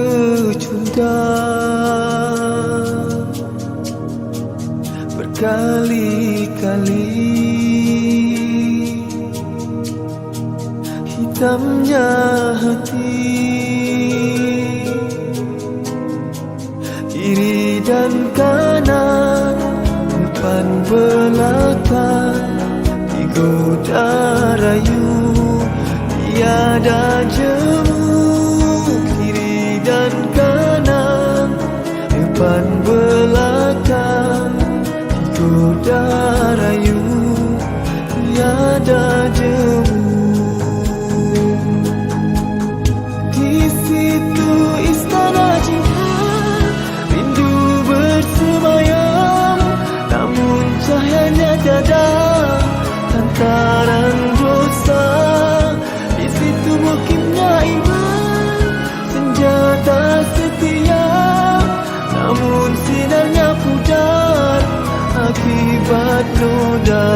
kecundang berkali-kali, hitamnya hati, kiri dan kanan, depan belakang, digoda rayu, tiada jemu. Kiri dan kanan, depan belakang, digoda rayu, tiada jemu. Di situ istana cinta, rindu bersemayam, namun cahayanya tiada lantaran dosa. Di situ mukimnya iman, senjata setia, namun sinarnya pudar akibat noda.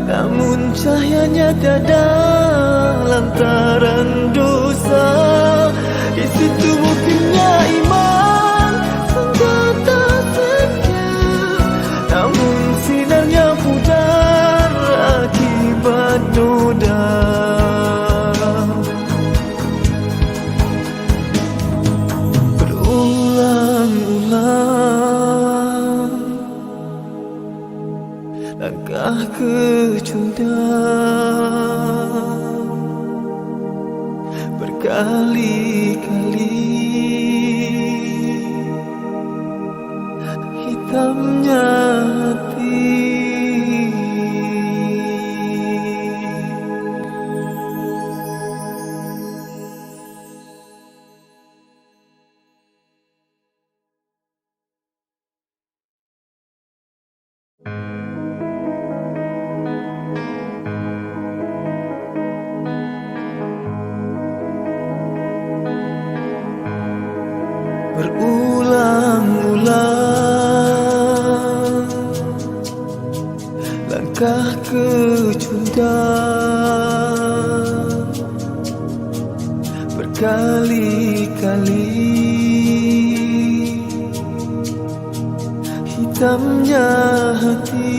Namun cahayanya tiada lantaran dosa. Di situ mukimnya iman, senjata setia, namun sinarnya pudar akibat noda. Berulang-ulang langkah kecundang berkali-kali, hitamnya hati. Berulang-ulang langkah kecundang berkali-kali, hitamnya hati,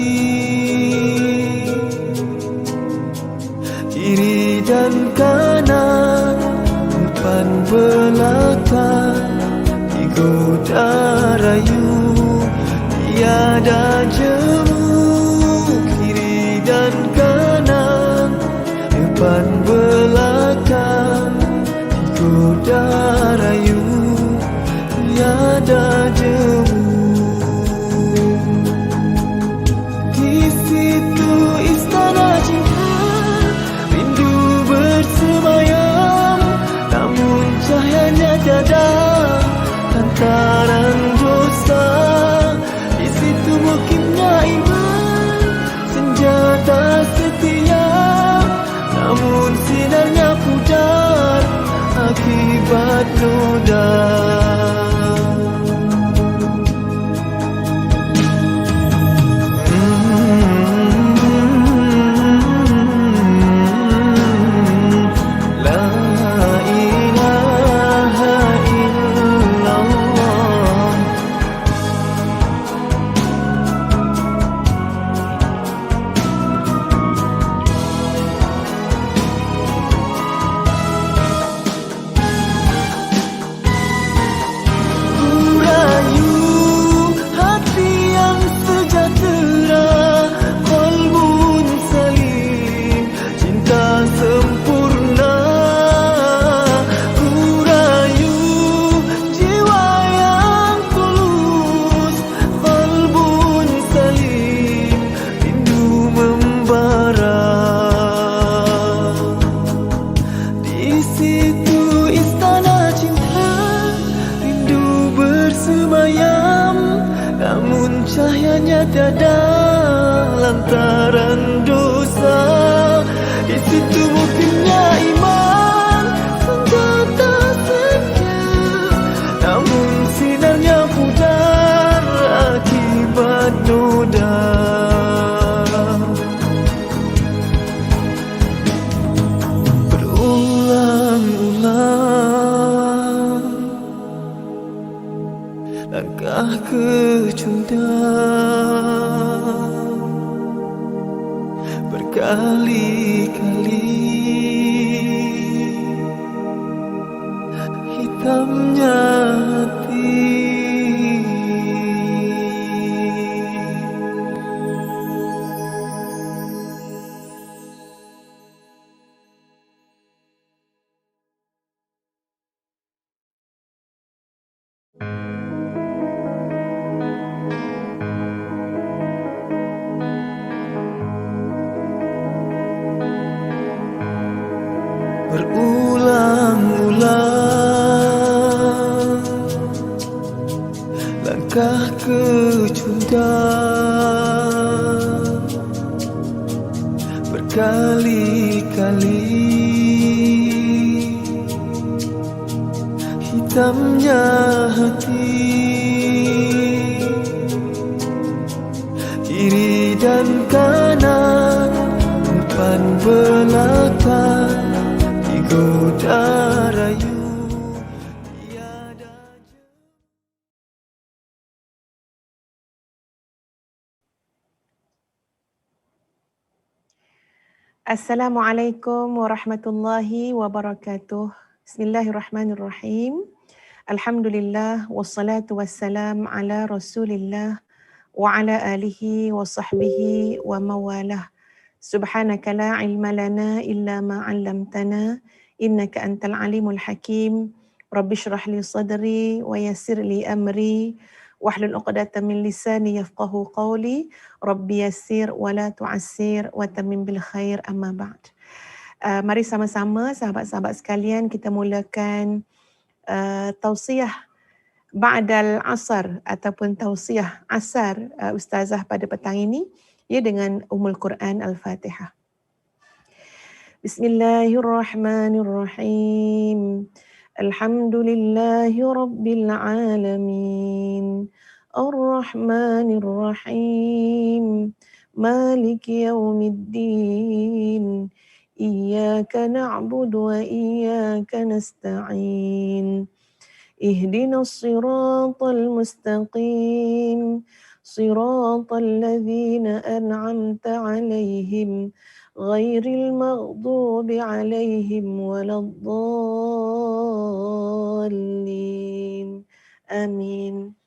kiri dan kanan, depan belakang, digoda rayu, tiada jemu. Kiri dan kanan, depan belakang, digoda rayu, tiada jemu. Di situ istana cinta, rindu bersemayam, namun cahayanya tiada lantaran dosa. Di situ mukimnya iman, senjata setia, namun sinarnya pudar akibat noda. situ istana cinta, rindu bersemayam, namun cahayanya tiada lantaran dosa. Di situ mungkinnya iman, senjata setia, namun sinarnya pudar akibat noda. Berulang-ulang langkah kecundang, berkali-kali hitamnya hati. Berulang-ulang langkah kecundang, berkali-kali hitamnya hati. Kiri dan kanan, depan belakang, digoda rayu tiada. Assalamualaikum warahmatullahi wabarakatuh. Bismillahirrahmanirrahim. Alhamdulillah wassalatu wassalam ala Rasulillah wa ala alihi wa sahbihi wa mawalah. Subhanaka la ilma lana illa ma 'allamtana innaka antal alimul hakim. Rabbi shrah li sadri wa yassir li amri wahlul 'uqdatam min lisani yafqahu qawli. Rabbi yassir wa la tu'assir wa tammim bil khair, amma ba'd. Mari sama-sama sahabat-sahabat sekalian kita mulakan tausiah ba'dal asar ataupun tausiah asar ustazah pada petang ini ya dengan Ummul Quran Al-Fatihah. Bismillahirrahmanirrahim. Alhamdulillahi rabbil alamin. Ar-Rahmanir-Rahim. Maliki yaumiddin. Iyyaka na'budu wa iyyaka nasta'in. Ihdinas siratal mustaqim. Siratal ladzina an'amta 'alaihim ghairil maghdubi 'alaihim waladdallin. Amin.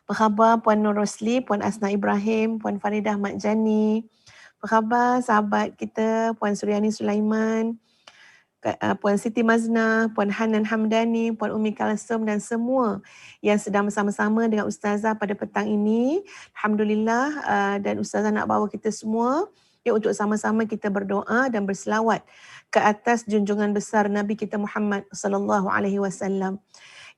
Apa khabar Puan Nur Rosli, Puan Asna Ibrahim, Puan Faridah Mat Jani? Apa khabar sahabat kita Puan Suryani Sulaiman, Puan Siti Mazna, Puan Hanan Hamdani, Puan Umi Kalsum dan semua yang sedang bersama-sama dengan Ustazah pada petang ini. Alhamdulillah, dan Ustazah nak bawa kita semua ya untuk sama-sama kita berdoa dan berselawat ke atas junjungan besar Nabi kita Muhammad sallallahu alaihi wasallam.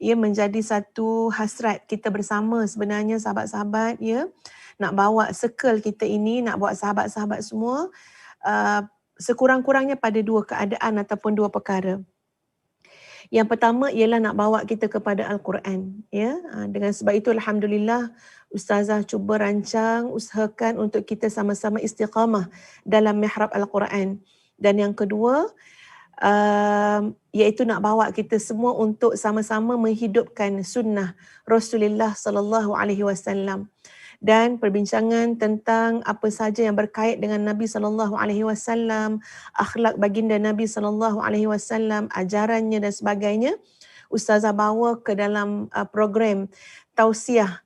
Ia menjadi satu hasrat kita bersama sebenarnya sahabat-sahabat ya, nak bawa circle kita ini, nak bawa sahabat-sahabat semua sekurang-kurangnya pada dua keadaan ataupun dua perkara. Yang pertama ialah nak bawa kita kepada Al-Quran ya. Dengan sebab itu alhamdulillah Ustazah cuba rancang, usahakan untuk kita sama-sama istiqamah dalam mihrab Al-Quran. Dan yang kedua iaitu nak bawa kita semua untuk sama-sama menghidupkan sunnah Rasulullah sallallahu alaihi wasallam dan perbincangan tentang apa saja yang berkait dengan Nabi sallallahu alaihi wasallam, akhlak baginda Nabi sallallahu alaihi wasallam, ajarannya dan sebagainya. Ustazah bawa ke dalam program tausiah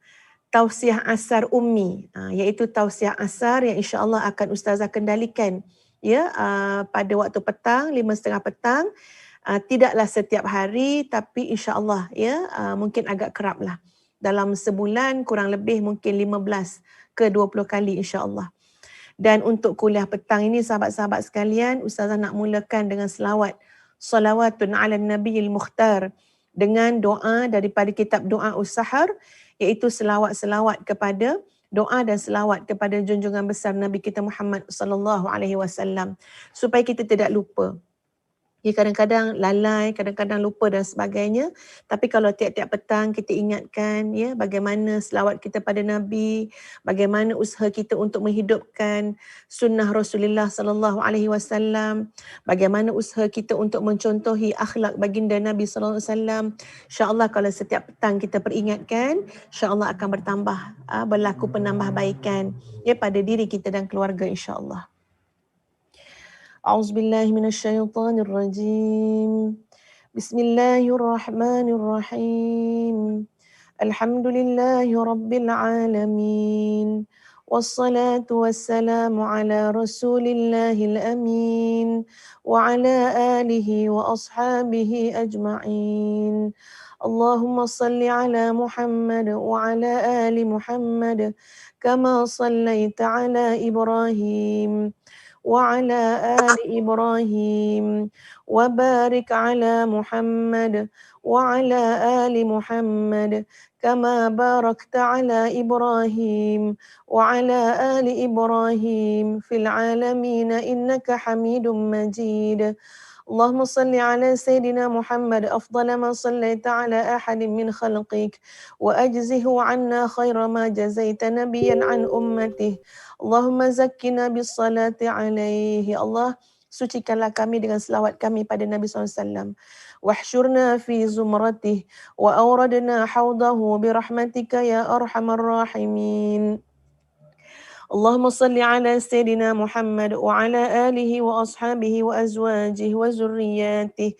asar ummi, iaitu tausiah asar yang insya-Allah akan Ustazah kendalikan ya pada waktu petang 5:30 petang, tidaklah setiap hari tapi insya-Allah ya mungkin agak kerap lah dalam sebulan kurang lebih mungkin 15 ke 20 kali insya-Allah. Dan untuk kuliah petang ini sahabat-sahabat sekalian, Ustazah nak mulakan dengan selawat salawatun ala nabiyil mukhtar, dengan doa daripada kitab doa Us-Sahar, iaitu selawat-selawat kepada doa dan selawat kepada junjungan besar Nabi kita Muhammad sallallahu alaihi wasallam, supaya kita tidak lupa. Ya, kadang-kadang lalai, kadang-kadang lupa dan sebagainya. Tapi kalau tiap-tiap petang kita ingatkan ya bagaimana selawat kita pada Nabi, bagaimana usaha kita untuk menghidupkan sunnah Rasulullah sallallahu alaihi wasallam, bagaimana usaha kita untuk mencontohi akhlak baginda Nabi sallallahu alaihi wasallam. Insya-Allah kalau setiap petang kita peringatkan, insya-Allah akan bertambah berlaku penambahbaikan ya pada diri kita dan keluarga insya-Allah. أعوذ بالله من الشيطان الرجيم بسم الله الرحمن الرحيم الحمد لله رب العالمين والصلاة والسلام على رسول الله الأمين وعلى آله وأصحابه أجمعين اللهم صل على محمد وعلى آل محمد كما صليت على إبراهيم وعلى آل إبراهيم وبارك على محمد وعلى آل محمد كما باركت على إبراهيم وعلى آل إبراهيم في العالمين إنك حميد مجيد اللهم صل على سيدنا محمد أفضل ما صليت على أحد من خلقك وأجزه عنا خير ما جزيت نبيا عن أمته اللهم زكنا بالصلاة عليه يا الله sucikanlah kami dengan selawat kami pada Nabi SAW. Wahsyurna fi zumratih wa awradna hawdahu birahmatika ya arhamar rahimin. اللهم صل على سيدنا محمد وعلى آله وأصحابه وأزواجه وذرياته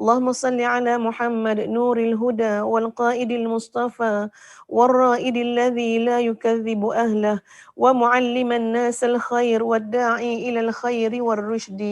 اللهم صل على محمد نور الهدى والقائد المصطفى والرائد الذي لا يكذب أهله ومعلم الناس الخير والداعي إلى الخير والرشد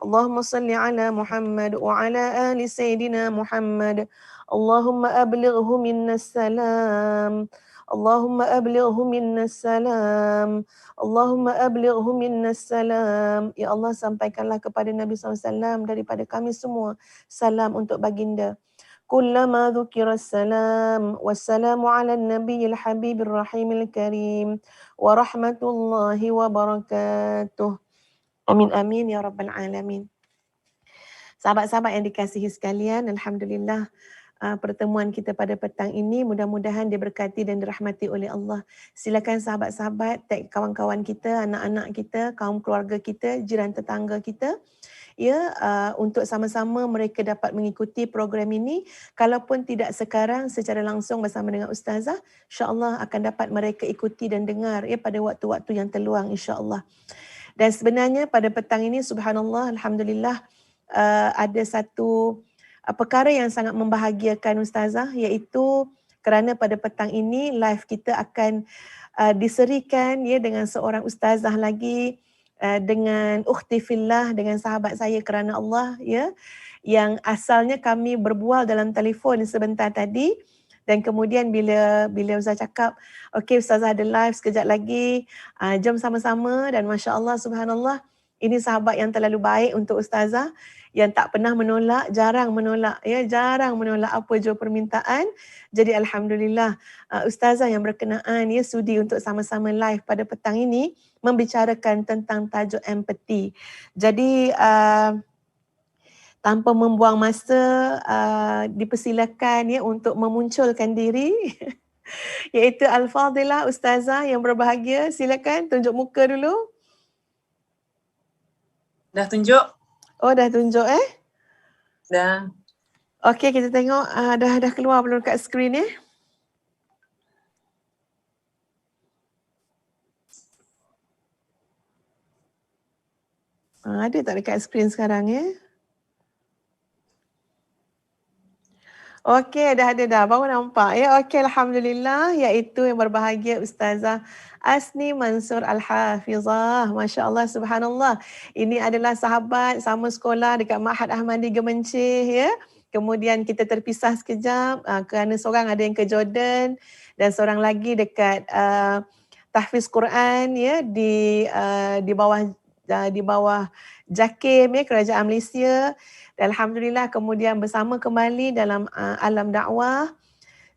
اللهم صل على محمد وعلى آل سيدنا محمد اللهم أبلغه منا السلام اللهم أبلغه منا السلام اللهم أبلغه منا السلام Ya Allah, sampaikanlah kepada Nabi SAW daripada kami semua salam untuk baginda. Kullama dhukira salam wassalamu ala nabiyil habibir rahimil karim wa rahmatullahi wa barakatuh. Amin amin ya rabbal alamin. Sahabat-sahabat yang dikasihi sekalian, alhamdulillah pertemuan kita pada petang ini mudah-mudahan diberkati dan dirahmati oleh Allah. Silakan sahabat-sahabat, kawan-kawan kita, anak-anak kita, kaum keluarga kita, jiran tetangga kita ya, untuk sama-sama mereka dapat mengikuti program ini. Kalaupun tidak sekarang secara langsung bersama dengan Ustazah, insya-Allah akan dapat mereka ikuti dan dengar ya pada waktu-waktu yang terluang insya-Allah. Dan sebenarnya pada petang ini subhanallah, alhamdulillah, ada satu perkara yang sangat membahagiakan Ustazah, iaitu kerana pada petang ini live kita akan diserikan ya dengan seorang Ustazah lagi, dengan ukhti fillah, dengan sahabat saya kerana Allah ya, yang asalnya kami berbual dalam telefon sebentar tadi, dan kemudian bila Ustaz cakap, okey Ustazah ada live sekejap lagi, jom sama-sama, dan masya-Allah subhanallah, ini sahabat yang terlalu baik untuk Ustazah, yang tak pernah menolak, jarang menolak apa jua permintaan. Jadi alhamdulillah Ustazah yang berkenaan ya sudi untuk sama-sama live pada petang ini membicarakan tentang tajuk empathy. Jadi tanpa membuang masa, dipersilakan ya untuk memunculkan diri iaitu Al-Fadhilah Ustazah yang berbahagia. Silakan tunjuk muka dulu. Dah tunjuk? Oh, dah tunjuk Dah. Okey, kita tengok dah keluar belum kat skrin ada tak dekat skrin sekarang Okey, dah ada dah. Baru nampak ya. Okey, alhamdulillah, iaitu yang berbahagia Ustazah Asni Mansur Al-Hafizah. Masya-Allah subhanallah. Ini adalah sahabat sama sekolah dekat Ma'had Ahmadi Gemencih ya. Kemudian kita terpisah sekejap kerana seorang ada yang ke Jordan dan seorang lagi dekat tahfiz Quran ya di bawah di bawah JAKIM ya, Kerajaan Malaysia. Dan alhamdulillah kemudian bersama kembali dalam alam dakwah.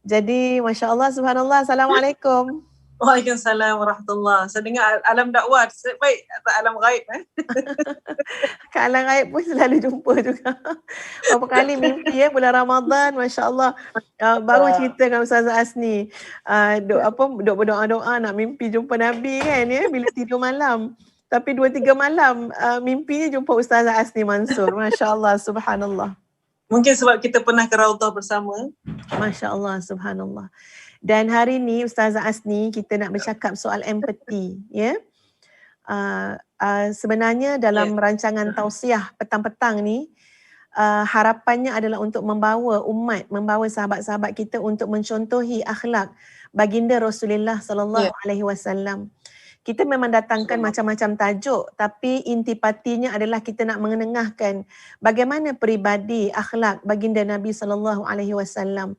Jadi masya-Allah, subhanallah. Assalamualaikum. Waalaikumsalam warahmatullahi. Saya dengar alam dakwah. Baik, alam gaib. Kat alam gaib pun selalu jumpa juga. Berapa kali mimpi ya bulan Ramadan, masya-Allah. Baru cerita dengan Ustazah Asni. Duk berdoa-doa nak mimpi jumpa Nabi kan ya bila tidur malam. Tapi 2-3 malam mimpinya jumpa Ustazah Asni Mansur. Masya-Allah, subhanallah. Mungkin sebab kita pernah ke Raudhah bersama. Masya-Allah, subhanallah. Dan hari ni Ustazah Asni kita nak bercakap soal empati ya. Sebenarnya dalam rancangan tausiah petang-petang ni harapannya adalah untuk membawa sahabat-sahabat kita untuk mencontohi akhlak baginda Rasulullah sallallahu alaihi wasallam. Kita memang datangkan macam-macam tajuk, tapi intipatinya adalah kita nak mengenengahkan bagaimana peribadi akhlak baginda Nabi sallallahu alaihi wasallam.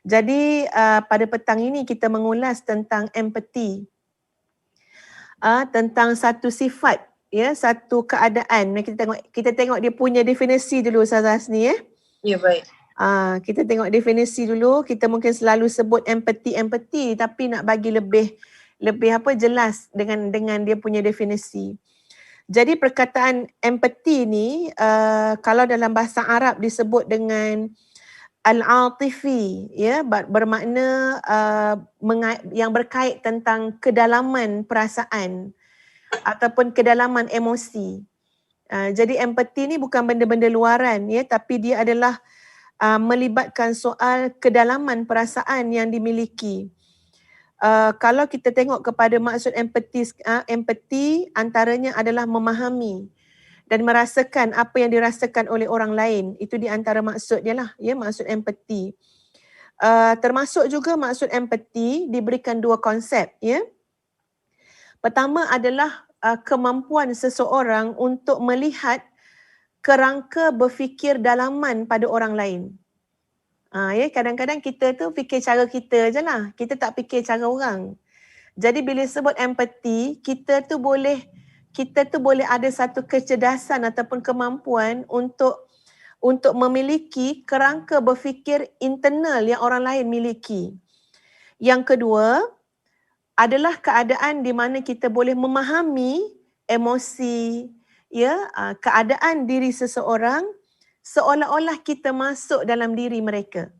Jadi pada petang ini kita mengulas tentang empati. Tentang satu sifat ya, satu keadaan. Kita tengok dia punya definisi dulu Ustazah Asni ya. Ya, baik. Kita tengok definisi dulu. Kita mungkin selalu sebut empati tapi nak bagi lebih jelas dengan dia punya definisi. Jadi perkataan empati ni kalau dalam bahasa Arab disebut dengan al-atifi ya, bermakna yang berkait tentang kedalaman perasaan ataupun kedalaman emosi. Jadi empati ni bukan benda-benda luaran ya, tapi dia adalah melibatkan soal kedalaman perasaan yang dimiliki. Kalau kita tengok kepada maksud empati antaranya adalah memahami dan merasakan apa yang dirasakan oleh orang lain. Itu di antara maksud dia lah, ya, maksud empati. Termasuk juga maksud empati diberikan 2 konsep, ya. Pertama adalah kemampuan seseorang untuk melihat kerangka berfikir dalaman pada orang lain. Ya, kadang-kadang kita tu fikir cara kita je lah, kita tak fikir cara orang. Jadi bila sebut empati, kita tu boleh ada satu kecerdasan ataupun kemampuan untuk memiliki kerangka berfikir internal yang orang lain miliki. Yang kedua adalah keadaan di mana kita boleh memahami emosi, ya, keadaan diri seseorang seolah-olah kita masuk dalam diri mereka.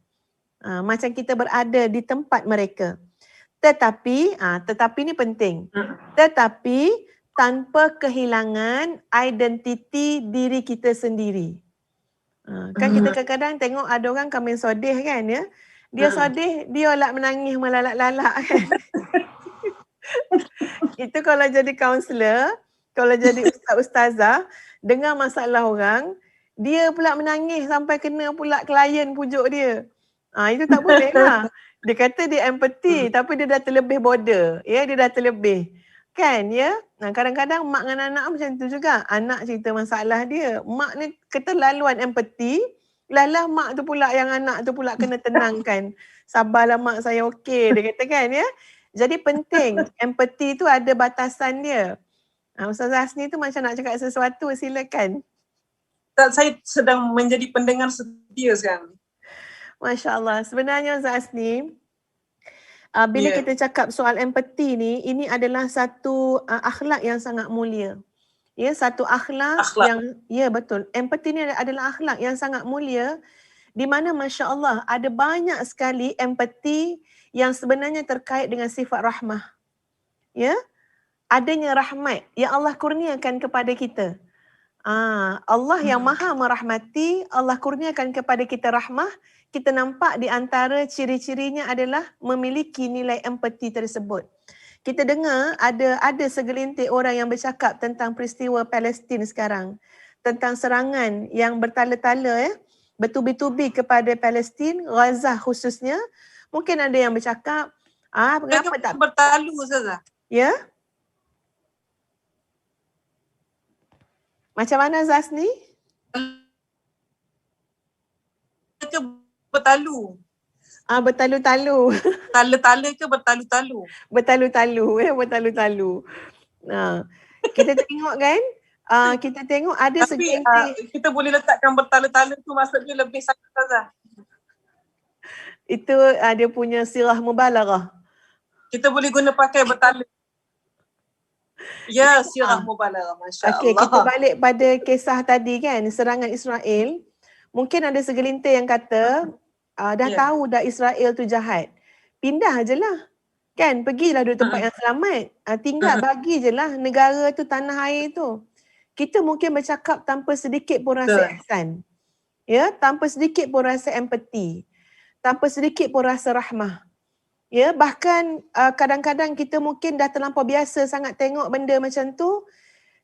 Macam kita berada di tempat mereka. Tetapi ni penting. Tetapi tanpa kehilangan identiti diri kita sendiri. Kan kita kadang-kadang tengok ada orang kambing sodih kan ya. Dia sodih, dia lah menangis melalak-lalak kan. Itu kalau jadi kaunselor, kalau jadi ustaz-ustazah, dengar masalah orang, dia pula menangis sampai kena pula klien pujuk dia. Itu tak boleh lah. Dia kata dia empati tapi dia dah terlebih border. Ya, dia dah terlebih. Kan ya? Kadang-kadang mak dengan anak macam tu juga. Anak cerita masalah dia. Mak ni keterlaluan empati. Lalah mak tu pula yang anak tu pula kena tenangkan. Sabarlah mak, saya okey. Dia kata kan ya? Jadi penting. Empati tu ada batasan dia. Ustazah Asni tu macam nak cakap sesuatu, silakan. Saya sedang menjadi pendengar setia sekarang. Masya Allah. Sebenarnya Ustazah Asni, bila kita cakap soal empati ni, ini adalah satu akhlak yang sangat mulia. Ya, satu akhlak yang, ya betul. Empati ni adalah akhlak yang sangat mulia di mana Masya Allah ada banyak sekali empati yang sebenarnya terkait dengan sifat rahmah. Ya, adanya rahmat yang Allah kurniakan kepada kita. Allah yang maha merahmati, Allah kurniakan kepada kita rahmah. Kita nampak di antara ciri-cirinya adalah memiliki nilai empati tersebut. Kita dengar ada segelintir orang yang bercakap tentang peristiwa Palestin sekarang. Tentang serangan yang bertala-tala, bertubi-tubi kepada Palestin, Gaza khususnya. Mungkin ada yang bercakap, mengapa tak bertalu Ustazah? Ya? Macam mana Zasni? Bertalu. Bertalu-talu. Tala-tala ke bertalu-talu? Bertalu-talu, bertalu-talu. Kita tengok kan, Kita tengok ada Tapi segelintir, kita boleh letakkan bertala-tala tu maksudnya lebih sangat Ustazah. itu dia punya sirah mubalaghah. Kita boleh guna pakai bertala. Ya, sirah mubalaghah, Masya Okey, Allah. kita balik pada kisah tadi kan, serangan Israel. Mungkin ada segelintir yang kata, dah Ya. tahu dah Israel tu jahat. Pindah je lah. Kan, pergilah duduk tempat yang selamat. Tinggal bagi je lah negara tu, tanah air tu. Kita mungkin bercakap tanpa sedikit pun rasa Betul. ihsan. Ya, tanpa sedikit pun rasa empati. Tanpa sedikit pun rasa rahmah. Ya, bahkan kadang-kadang kita mungkin dah terlampau biasa sangat tengok benda macam tu,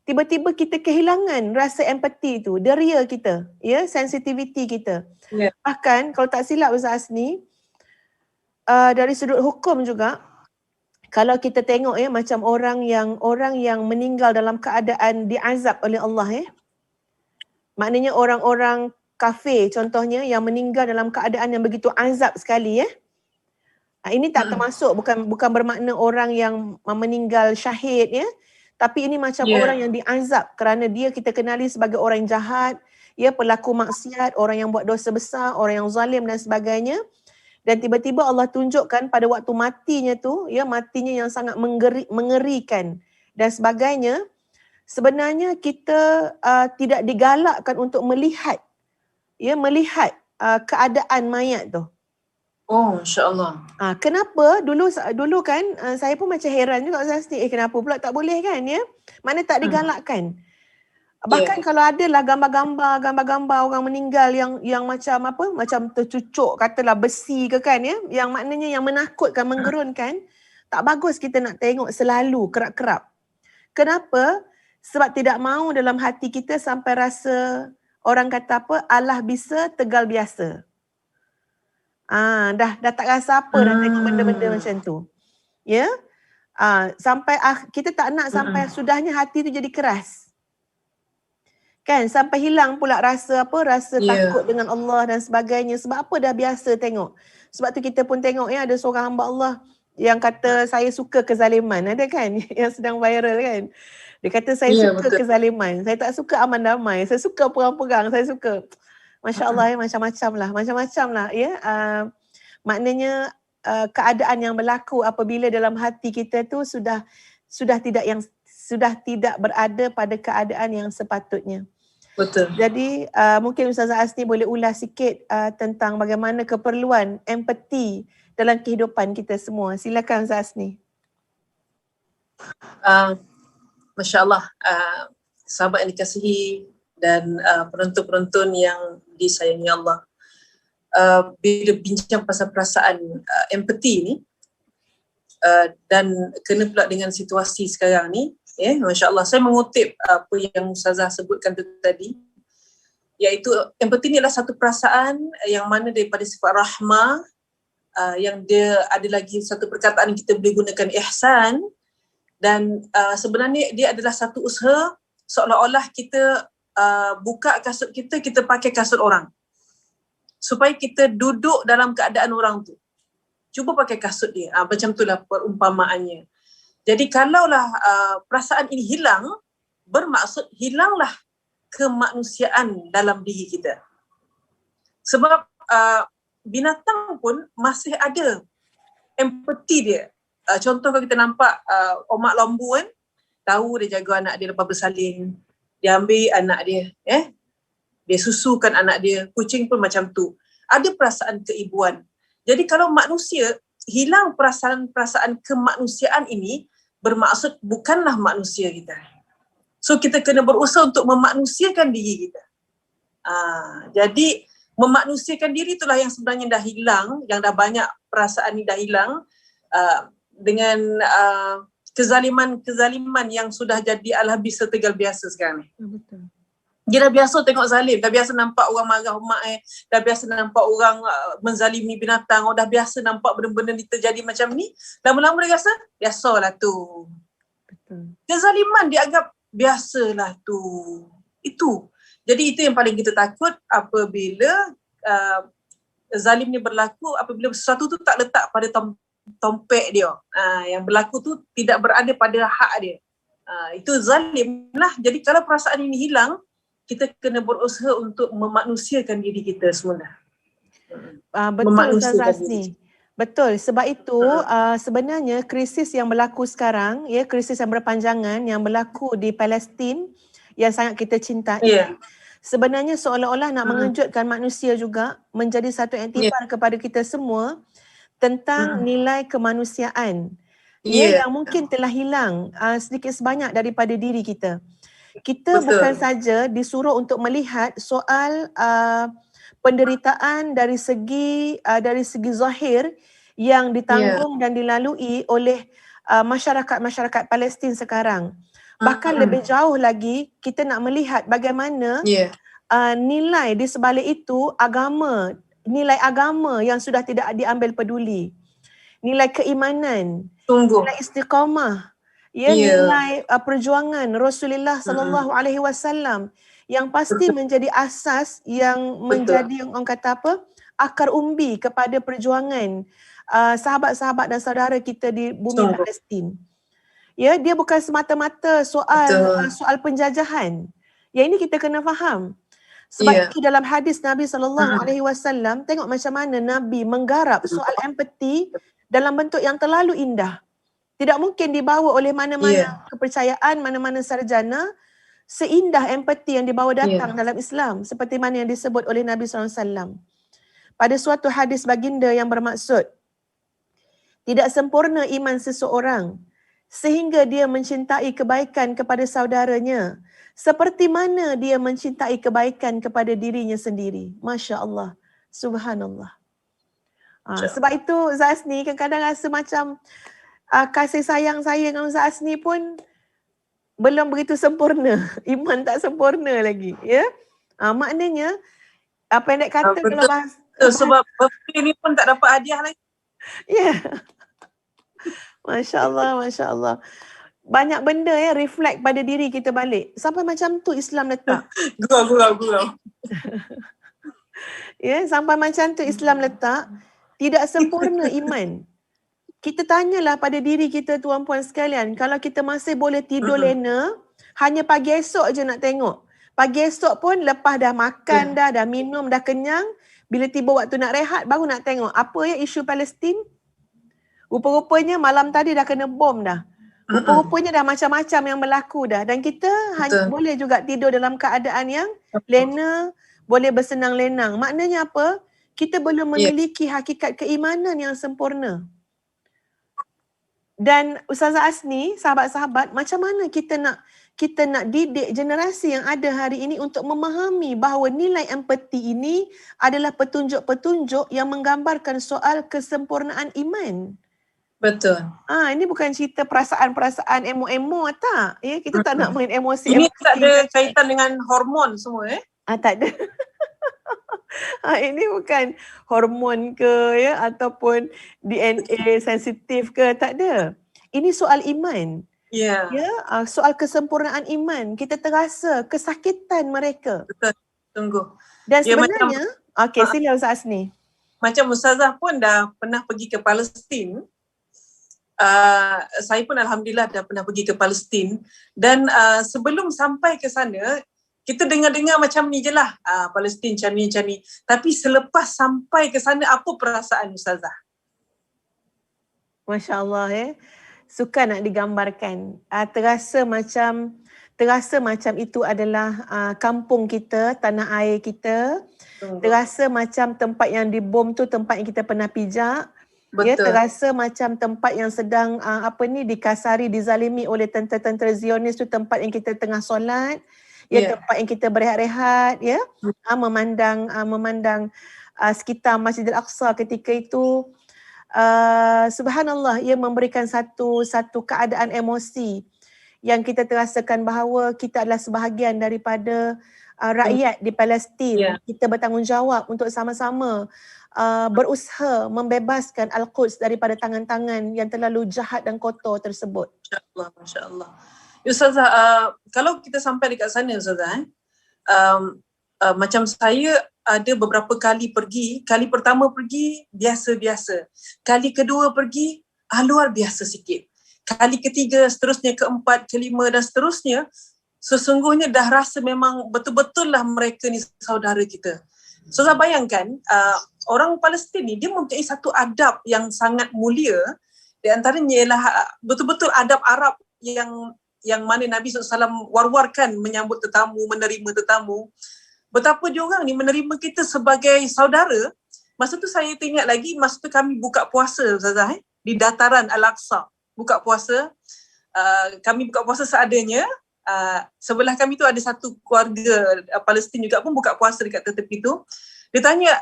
tiba-tiba kita kehilangan rasa empati tu, deria kita, ya, sensitivity kita. Ya. Bahkan kalau tak silap Ustaz Asni, dari sudut hukum juga, kalau kita tengok ya macam orang yang meninggal dalam keadaan diazab oleh Allah, maknanya orang-orang kafir contohnya yang meninggal dalam keadaan yang begitu azab sekali, ini tak termasuk, bukan bermakna orang yang meninggal syahid, ya. Tapi ini macam orang yang diazab kerana dia kita kenali sebagai orang yang jahat, ya, pelaku maksiat, orang yang buat dosa besar, orang yang zalim dan sebagainya. Dan tiba-tiba Allah tunjukkan pada waktu matinya tu, ya, matinya yang sangat mengerikan dan sebagainya. Sebenarnya kita tidak digalakkan untuk melihat, ya, melihat keadaan mayat tu. Oh, Masya Allah. Kenapa? Dulu kan saya pun macam heran juga Ustaz Asti, kenapa pula tak boleh kan, ya? Mana tak digalakkan. Bahkan kalau adalah gambar-gambar orang meninggal yang macam apa? Macam tercucuk katalah besi ke kan, ya? Yang maknanya yang menakutkan, menggerunkan. Tak bagus kita nak tengok selalu kerap-kerap. Kenapa? Sebab tidak mahu dalam hati kita sampai rasa orang kata apa? Allah bisa, tegal biasa. Dah tak rasa apa dah tengok benda-benda macam tu. Ya? Sampai kita tak nak sampai sudahnya hati tu jadi keras. Kan, sampai hilang pula rasa takut dengan Allah dan sebagainya. Sebab apa, dah biasa tengok. Sebab tu kita pun tengok, ya, ada seorang hamba Allah yang kata saya suka kezaliman. Ada kan yang sedang viral kan. Dia kata saya suka kezaliman. Saya tak suka aman damai. Saya suka perang-perang. Saya suka. Masya Allah, ya, macam-macam lah, ya. Maknanya keadaan yang berlaku apabila dalam hati kita tu sudah tidak berada pada keadaan yang sepatutnya. Betul. Jadi mungkin Ustazah Asni boleh ulas sikit tentang bagaimana keperluan empati dalam kehidupan kita semua. Silakan Ustazah Asni. Masya Allah, sahabat yang dikasihi dan penonton-penonton yang disayangi Allah. Bila bincang pasal perasaan empati ni dan kena pula dengan situasi sekarang ni, Masya Allah, saya mengutip apa yang Ustazah sebutkan tadi, iaitu empati ni adalah satu perasaan yang mana daripada sifat rahmah, yang dia ada lagi satu perkataan yang kita boleh gunakan ihsan, dan sebenarnya dia adalah satu usaha seolah-olah kita buka kasut kita pakai kasut orang. Supaya kita duduk dalam keadaan orang tu. Cuba pakai kasut dia. Macam itulah perumpamaannya. Jadi kalaulah perasaan ini hilang, bermaksud hilanglah kemanusiaan dalam diri kita. Sebab binatang pun masih ada empati dia. Contoh kalau kita nampak omak lembu kan, tahu dia jaga anak dia lepas bersalin. Dia ambil anak dia, dia susukan anak dia. Kucing pun macam tu. Ada perasaan keibuan. Jadi kalau manusia hilang perasaan kemanusiaan ini, bermaksud bukanlah manusia kita. So kita kena berusaha untuk memanusiakan diri kita. Jadi memanusiakan diri itulah yang sebenarnya dah hilang, yang dah banyak perasaan ni dah hilang dengan kezaliman yang sudah jadi alhabis setegal biasa sekarang ni. Betul. Dia dah biasa tengok zalim, dah biasa nampak orang marah mak dah biasa nampak orang menzalimi binatang, dah biasa nampak benda-benda ni terjadi macam ni. Lama-lama dia rasa, biasalah tu. Betul. Kezaliman dianggap biasalah tu. Itu. Jadi itu yang paling kita takut apabila zalim ni berlaku, apabila sesuatu tu tak letak pada tompek dia. Yang berlaku tu tidak berada pada hak dia. Itu zalim lah. Jadi kalau perasaan ini hilang, kita kena berusaha untuk memanusiakan diri kita semula. Betul Ustazah Memanusiakan diri. Asni. Betul, sebab itu sebenarnya krisis yang berlaku sekarang, ya, krisis yang berpanjangan yang berlaku di Palestin yang sangat kita cintai, Ya. sebenarnya seolah-olah nak mengejutkan manusia juga, menjadi satu iktibar kepada kita semua tentang nilai kemanusiaan, ya, yang mungkin telah hilang sedikit sebanyak daripada diri kita. Kita bukan saja disuruh untuk melihat soal penderitaan dari segi zahir yang ditanggung dan dilalui oleh masyarakat Palestin sekarang. Bahkan lebih jauh lagi, kita nak melihat bagaimana nilai di sebalik itu nilai agama yang sudah tidak diambil peduli. Nilai keimanan, nilai istiqamah, nilai perjuangan Rasulullah sallallahu alaihi wasallam yang pasti menjadi asas yang menjadi orang kata apa, akar umbi kepada perjuangan sahabat-sahabat dan saudara kita di bumi Palestin. Ya, dia bukan semata-mata soal penjajahan. Yang ini kita kena faham. Sebab itu dalam hadis Nabi sallallahu alaihi wasallam, tengok macam mana Nabi menggarap soal empati dalam bentuk yang terlalu indah. Tidak mungkin dibawa oleh mana-mana kepercayaan, mana-mana sarjana seindah empati yang dibawa datang dalam Islam, seperti mana yang disebut oleh Nabi SAW. Pada suatu hadis baginda yang bermaksud, tidak sempurna iman seseorang sehingga dia mencintai kebaikan kepada saudaranya seperti mana dia mencintai kebaikan kepada dirinya sendiri. Masya Allah, subhanallah. Sebab itu Ustaz Asni kadang-kadang rasa macam kasih sayang saya dengan Ustaz Asni pun belum begitu sempurna. Iman tak sempurna lagi. Ya. Maknanya, pendek kata kalau bahas... Sebab birthday ni pun tak dapat hadiah lagi. Ya. Masya Allah, Masya Allah. Banyak benda reflect pada diri kita balik. Sampai macam tu Islam letak. Gurau. Ya, sampai macam tu Islam letak. Tidak sempurna iman. Kita tanyalah pada diri kita tuan-puan sekalian, kalau kita masih boleh tidur lena, hanya pagi esok je nak tengok. Pagi esok pun lepas dah makan dah minum, dah kenyang, bila tiba waktu nak rehat baru nak tengok apa isu Palestin. Rupa-rupanya malam tadi dah kena bom dah. Rupa-rupanya dah macam-macam yang berlaku dah. Dan kita hanya boleh juga tidur dalam keadaan yang lena, boleh bersenang lenang. Maknanya apa? Kita belum memiliki hakikat keimanan yang sempurna. Dan Ustazah Asni, sahabat-sahabat, macam mana kita nak didik generasi yang ada hari ini untuk memahami bahawa nilai empati ini adalah petunjuk-petunjuk yang menggambarkan soal kesempurnaan iman. Betul. Ini bukan cerita perasaan-perasaan emo-emo tak. Ya, kita tak nak main emosi. Ini tak ada kaitan dengan hormon semua tak ada. Ini bukan hormon ke ataupun DNA sensitif ke, tak ada. Ini soal iman. Ya, soal kesempurnaan iman. Kita terasa kesakitan mereka. Betul. Sungguh. Dan sebenarnya, sila Ustaz Asni. Macam Ustazah pun dah pernah pergi ke Palestin. Saya pun alhamdulillah dah pernah pergi ke Palestin. Dan sebelum sampai ke sana, kita dengar-dengar macam ni je lah, Palestin macam ni. Tapi selepas sampai ke sana, apa perasaan Ustazah? Masya Allah suka nak digambarkan. Terasa macam itu adalah kampung kita, tanah air kita. Terasa macam tempat yang dibom tu tempat yang kita pernah pijak. Betul. Terasa macam tempat yang sedang dikasari, dizalimi oleh tentera-tentera Zionis tu tempat yang kita tengah solat. Tempat yang kita berehat-rehat, memandang sekitar Masjidil Aqsa ketika itu. Subhanallah, ia memberikan satu keadaan emosi yang kita terasakan bahawa kita adalah sebahagian daripada rakyat di Palestin. Kita bertanggungjawab untuk sama-sama berusaha membebaskan Al-Quds daripada tangan-tangan yang terlalu jahat dan kotor tersebut. Masya Allah. Ustazah, kalau kita sampai dekat sana Ustazah, macam saya ada beberapa kali pergi. Kali pertama pergi biasa-biasa. Kali kedua pergi luar biasa sikit. kali ketiga, seterusnya keempat, kelima dan seterusnya, sesungguhnya dah rasa memang betul-betul lah mereka ni saudara kita. So saya bayangkan orang Palestin ni dia mempunyai satu adab yang sangat mulia. Di antaranya ialah betul-betul adab Arab yang mana Nabi SAW war-warkan menyambut tetamu, menerima tetamu. Betapa diorang ni menerima kita sebagai saudara. Masa tu saya teringat lagi, masa tu kami buka puasa Ustazah di dataran Al-Aqsa. Buka puasa, kami buka puasa seadanya. Sebelah kami tu ada satu keluarga Palestin juga pun buka puasa dekat tepi tu. Dia tanya,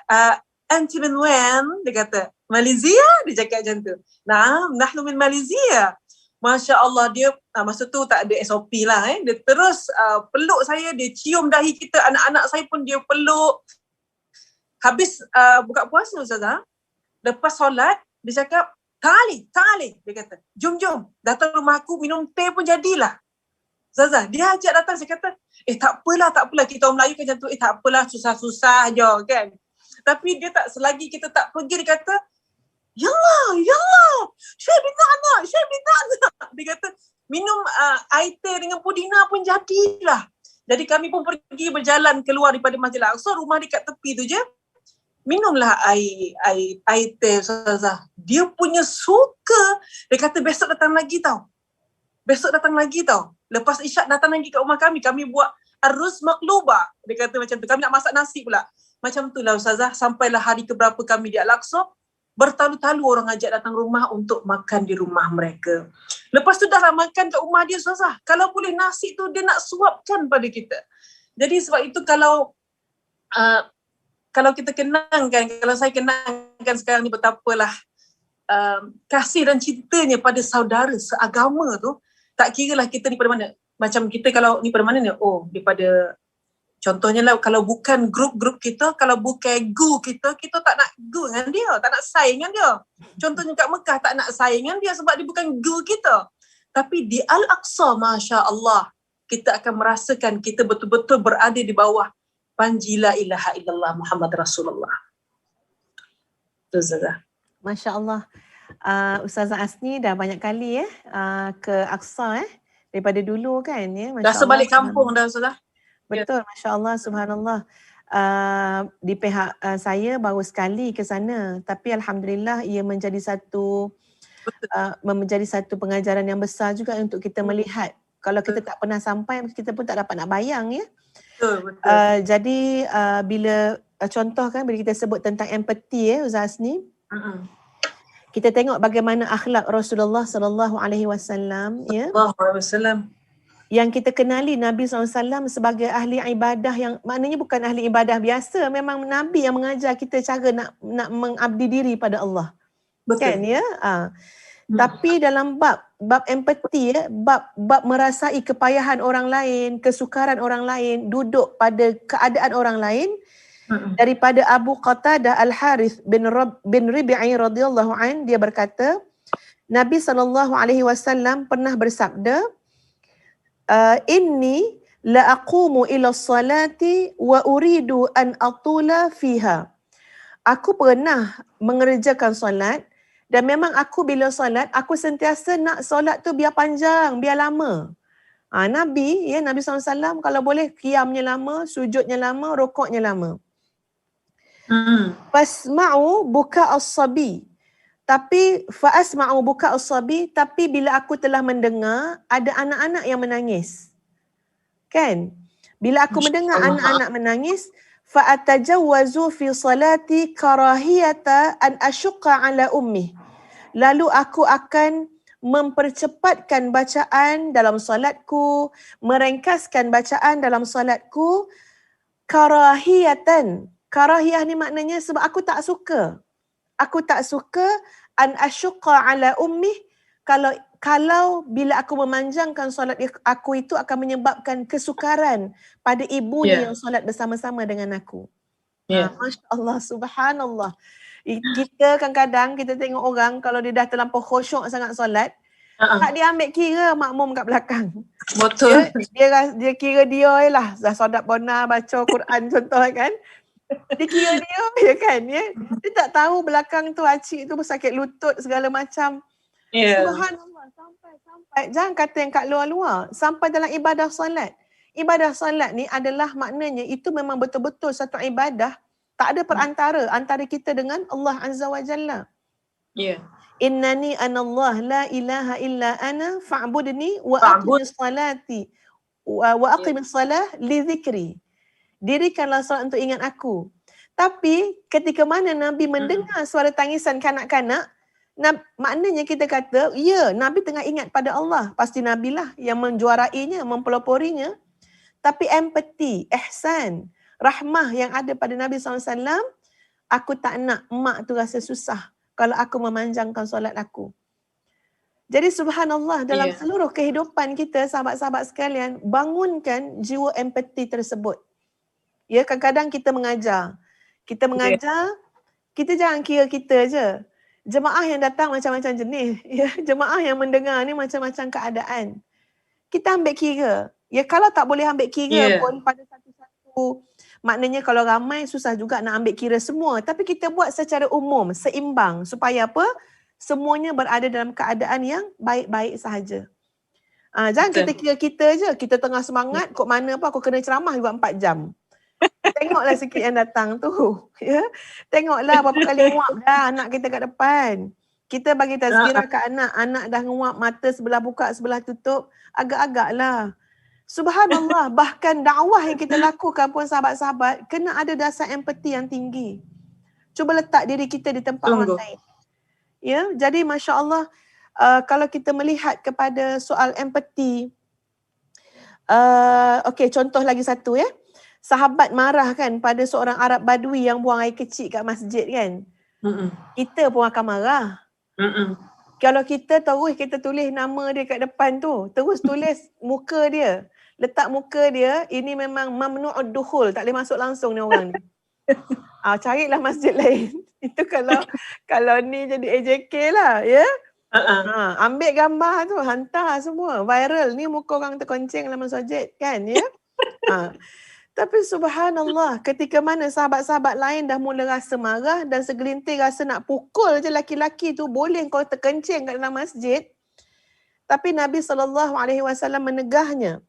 anti min wen? Dia kata, Malaysia? Dia cakap macam tu. Nah, nahnu min Malaysia. Masya Allah, dia masa tu tak ada SOP lah. Dia terus peluk saya, dia cium dahi kita, anak-anak saya pun dia peluk. Habis buka puasa Ustazah, lepas solat, dia cakap, Tali, dia kata, jom, datang rumah aku minum teh pun jadilah. Ustazah, dia ajak datang, saya kata, tak apalah, kita orang Melayu kan macam tu, tak apalah, susah-susah je kan. Tapi dia tak, selagi kita tak pergi, dia kata, Ya Allah, Syekh minta anak. Dia kata, minum air teh dengan pudina pun jadilah. Jadi kami pun pergi berjalan keluar daripada Masjid Al-Aqsa, rumah dekat tepi tu je. Minumlah air teh Ustazah. Dia punya suka. Dia kata besok datang lagi tau. Lepas isyak datang lagi kat rumah kami buat aruz maqluba. Dia kata macam tu. Kami nak masak nasi pula. Macam tu lah Ustazah. Sampailah hari keberapa kami di Al-Aqsa, bertalu-talu orang ajak datang rumah untuk makan di rumah mereka. Lepas tu dah makan kat rumah dia Ustazah. Kalau boleh nasi tu dia nak suapkan pada kita. Jadi sebab itu kalau kita kenangkan, kalau saya kenangkan sekarang ni betapalah kasih dan cintanya pada saudara seagama tu, tak kira lah kita ni pada mana. Macam kita kalau ni pada mana ni, daripada contohnya lah, kalau bukan grup kita, kalau bukan gu kita tak nak gu dengan dia, tak nak saing dengan dia. Contohnya kat Mekah tak nak saing dengan dia sebab dia bukan gu kita. Tapi di Al-Aqsa, Masya Allah, kita akan merasakan kita betul-betul berada di bawah panji la ilaha illallah Muhammad Rasulullah. Itu Ustazah. Masya Allah. Ustazah Asni dah banyak kali ke Aqsa daripada dulu kan ya. Dah sebalik kampung dah Ustazah. Betul, Masya Allah, subhanallah. Di pihak saya baru sekali ke sana, tapi Alhamdulillah ia menjadi satu pengajaran yang besar juga untuk kita melihat. Kalau kita tak pernah sampai, kita pun tak dapat nak bayang ya. Betul. Jadi bila contoh kan, bila kita sebut tentang empati Ustaz Asni, kita tengok bagaimana akhlak Rasulullah sallallahu alaihi wasallam ya. Sallallahu alaihi wasallam. Yang kita kenali Nabi SAW sebagai ahli ibadah, yang maknanya bukan ahli ibadah biasa, memang Nabi yang mengajar kita cara nak mengabdi diri pada Allah. Betul. Kan ya? Tapi dalam bab empati bab merasai kepayahan orang lain, kesukaran orang lain, duduk pada keadaan orang lain, daripada Abu Qatadah Al-Harith bin Rib'i radhiyallahu an, dia berkata, Nabi SAW pernah bersabda, inni la aqumu ila salati wa uridu an atula fiha. Aku pernah mengerjakan solat dan memang aku bila solat, aku sentiasa nak solat tu biar panjang, biar lama. Nabi SAW kalau boleh qiyamnya lama, sujudnya lama, rukuknya lama. Fasma'u buka as-sabi. Tapi fa'asma'u buka as-sabi, tapi bila aku telah mendengar ada anak-anak yang menangis. Kan? Bila aku mendengar anak-anak menangis, fa'atajawwazu fi salati karahiyata an asyqa ala ummi. Lalu aku akan mempercepatkan bacaan dalam solatku, merengkaskan bacaan dalam solatku karahiyatan. Karahiyah ni maknanya sebab aku tak suka. Aku tak suka an asyqa ala ummi, kalau bila aku memanjangkan solat aku itu akan menyebabkan kesukaran pada ibunya yang solat bersama-sama dengan aku. Masya Allah, subhanallah. Kita kadang-kadang kita tengok orang kalau dia dah terlampau khusyuk sangat solat, tak dia ambil kira makmum kat belakang. Betul. Dia kira dia lah dah solat bona, baca Quran contoh kan. Dia kira dia kan ya. Dia tak tahu belakang tu acik tu sakit lutut segala macam. Ya. Subhanallah, sampai jangan kata yang kat luar-luar, sampai dalam ibadah solat. Ibadah solat ni adalah maknanya itu memang betul-betul satu ibadah, tak ada perantara antara kita dengan Allah Azza wa Jalla. Ya. Innani anallah la ilaha illa ana fa'budni wa Fa'bud. aqimis salati wa aqimis salah li dhikri. Dirikanlah solat untuk ingat aku. Tapi ketika mana Nabi mendengar suara tangisan kanak-kanak, maknanya kita kata, ya, Nabi tengah ingat pada Allah. Pasti Nabi lah yang menjuarainya, mempeloporinya. Tapi empati, ihsan, rahmah yang ada pada Nabi SAW, aku tak nak mak tu rasa susah kalau aku memanjangkan solat aku. Jadi subhanallah, dalam seluruh kehidupan kita, sahabat-sahabat sekalian, bangunkan jiwa empati tersebut. Ya, kadang-kadang kita mengajar. Kita mengajar, kita jangan kira kita je. Jemaah yang datang macam-macam jenis. Ya, jemaah yang mendengar ni macam-macam keadaan. Kita ambil kira. Ya, kalau tak boleh ambil kira pun pada satu-satu, maknanya kalau ramai susah juga nak ambil kira semua. Tapi kita buat secara umum, seimbang. Supaya apa? Semuanya berada dalam keadaan yang baik-baik sahaja. Jangan kita kira kita je. Kita tengah semangat, kok mana apa aku kena ceramah juga 4 jam. Tengoklah sikit yang datang tu. Ya. Tengoklah berapa kali nguap dah anak kita kat depan. Kita bagi tazkirah ke anak. Anak dah nguap, mata sebelah buka, sebelah tutup. Agak-agaklah. Subhanallah, bahkan dakwah yang kita lakukan pun sahabat-sahabat, kena ada dasar empati yang tinggi. Cuba letak diri kita di tempat orang lain. Ya, jadi Masya Allah, kalau kita melihat kepada soal empati, okey, contoh lagi satu ya. Sahabat marah kan pada seorang Arab Badui yang buang air kecil kat masjid kan. Kita pun akan marah. Kalau kita terus kita tulis nama dia kat depan tu, terus tulis muka dia, letak muka dia, ini memang mamnu'ud dukhul, tak boleh masuk langsung ni orang ni. Carilah masjid lain. Itu kalau ni jadi AJK lah ya. Ambil gambar tu, hantar semua, viral. Ni muka orang terkonceng dalam masjid kan ya. Tapi subhanallah, ketika mana sahabat-sahabat lain dah mula rasa marah dan segelintir rasa nak pukul je laki-laki tu, boleh kau terkencing kat dalam masjid. Tapi Nabi SAW menegahnya.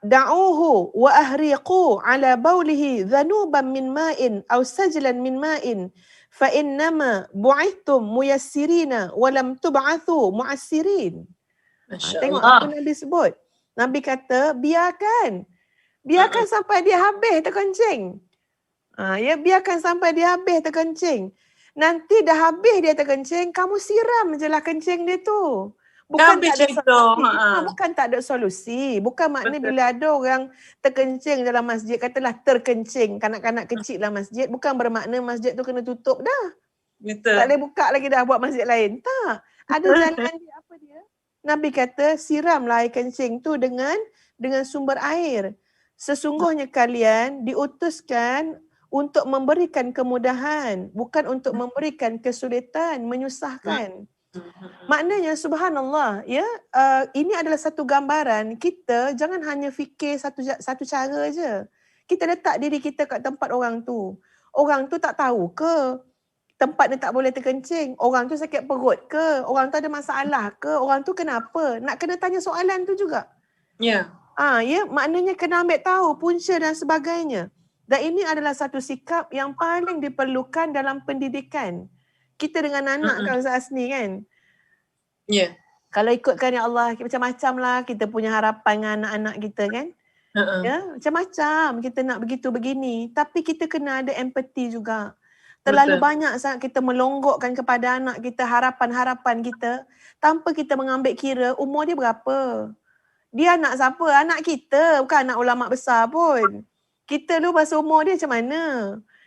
Da'uhu wa ahriqu ala baulihi dhanuban min ma'in aw sajlan min ma'in fa innama bu'ithum muyassirina wa lam tub'athu mu'assirin. Tengok apa Nabi sebut. Nabi kata, biarkan sampai dia habis terkencing. Ya, biarkan sampai dia habis terkencing. Nanti dah habis dia terkencing, kamu siram je lah kencing dia tu. Bukan tak ada solusi. Bukan tak ada solusi. Bukan makna bila ada orang terkencing dalam masjid, katalah terkencing, kanak-kanak kecil dalam masjid, bukan bermakna masjid tu kena tutup dah. Betul. Tak boleh buka lagi dah buat masjid lain. Tak. Ada jalan dia, apa dia? Nabi kata, siramlah air kencing tu dengan sumber air. Sesungguhnya kalian diutuskan untuk memberikan kemudahan, bukan untuk memberikan kesulitan, menyusahkan. Maknanya subhanallah ya, ini adalah satu gambaran. Kita jangan hanya fikir satu cara je. Kita letak diri kita kat tempat orang tu. Orang tu tak tahu ke tempat dia tak boleh terkencing? Orang tu sakit perut ke? Orang tu ada masalah ke? Orang tu kenapa? Nak kena tanya soalan tu juga. Ya. Ya, maknanya kena ambil tahu punca dan sebagainya. Dan ini adalah satu sikap yang paling diperlukan dalam pendidikan. Kita dengan anak kan Ustaz Asni kan? Ya. Kalau ikutkan ya Allah, macam-macam lah kita punya harapan dengan anak-anak kita kan? Ya, macam-macam kita nak begitu begini. Tapi kita kena ada empati juga. Terlalu banyak sangat kita melonggokkan kepada anak kita harapan-harapan kita tanpa kita mengambil kira umur dia berapa. Dia anak siapa? Anak kita, bukan anak ulama besar pun. Kita dulu masa umur dia macam mana?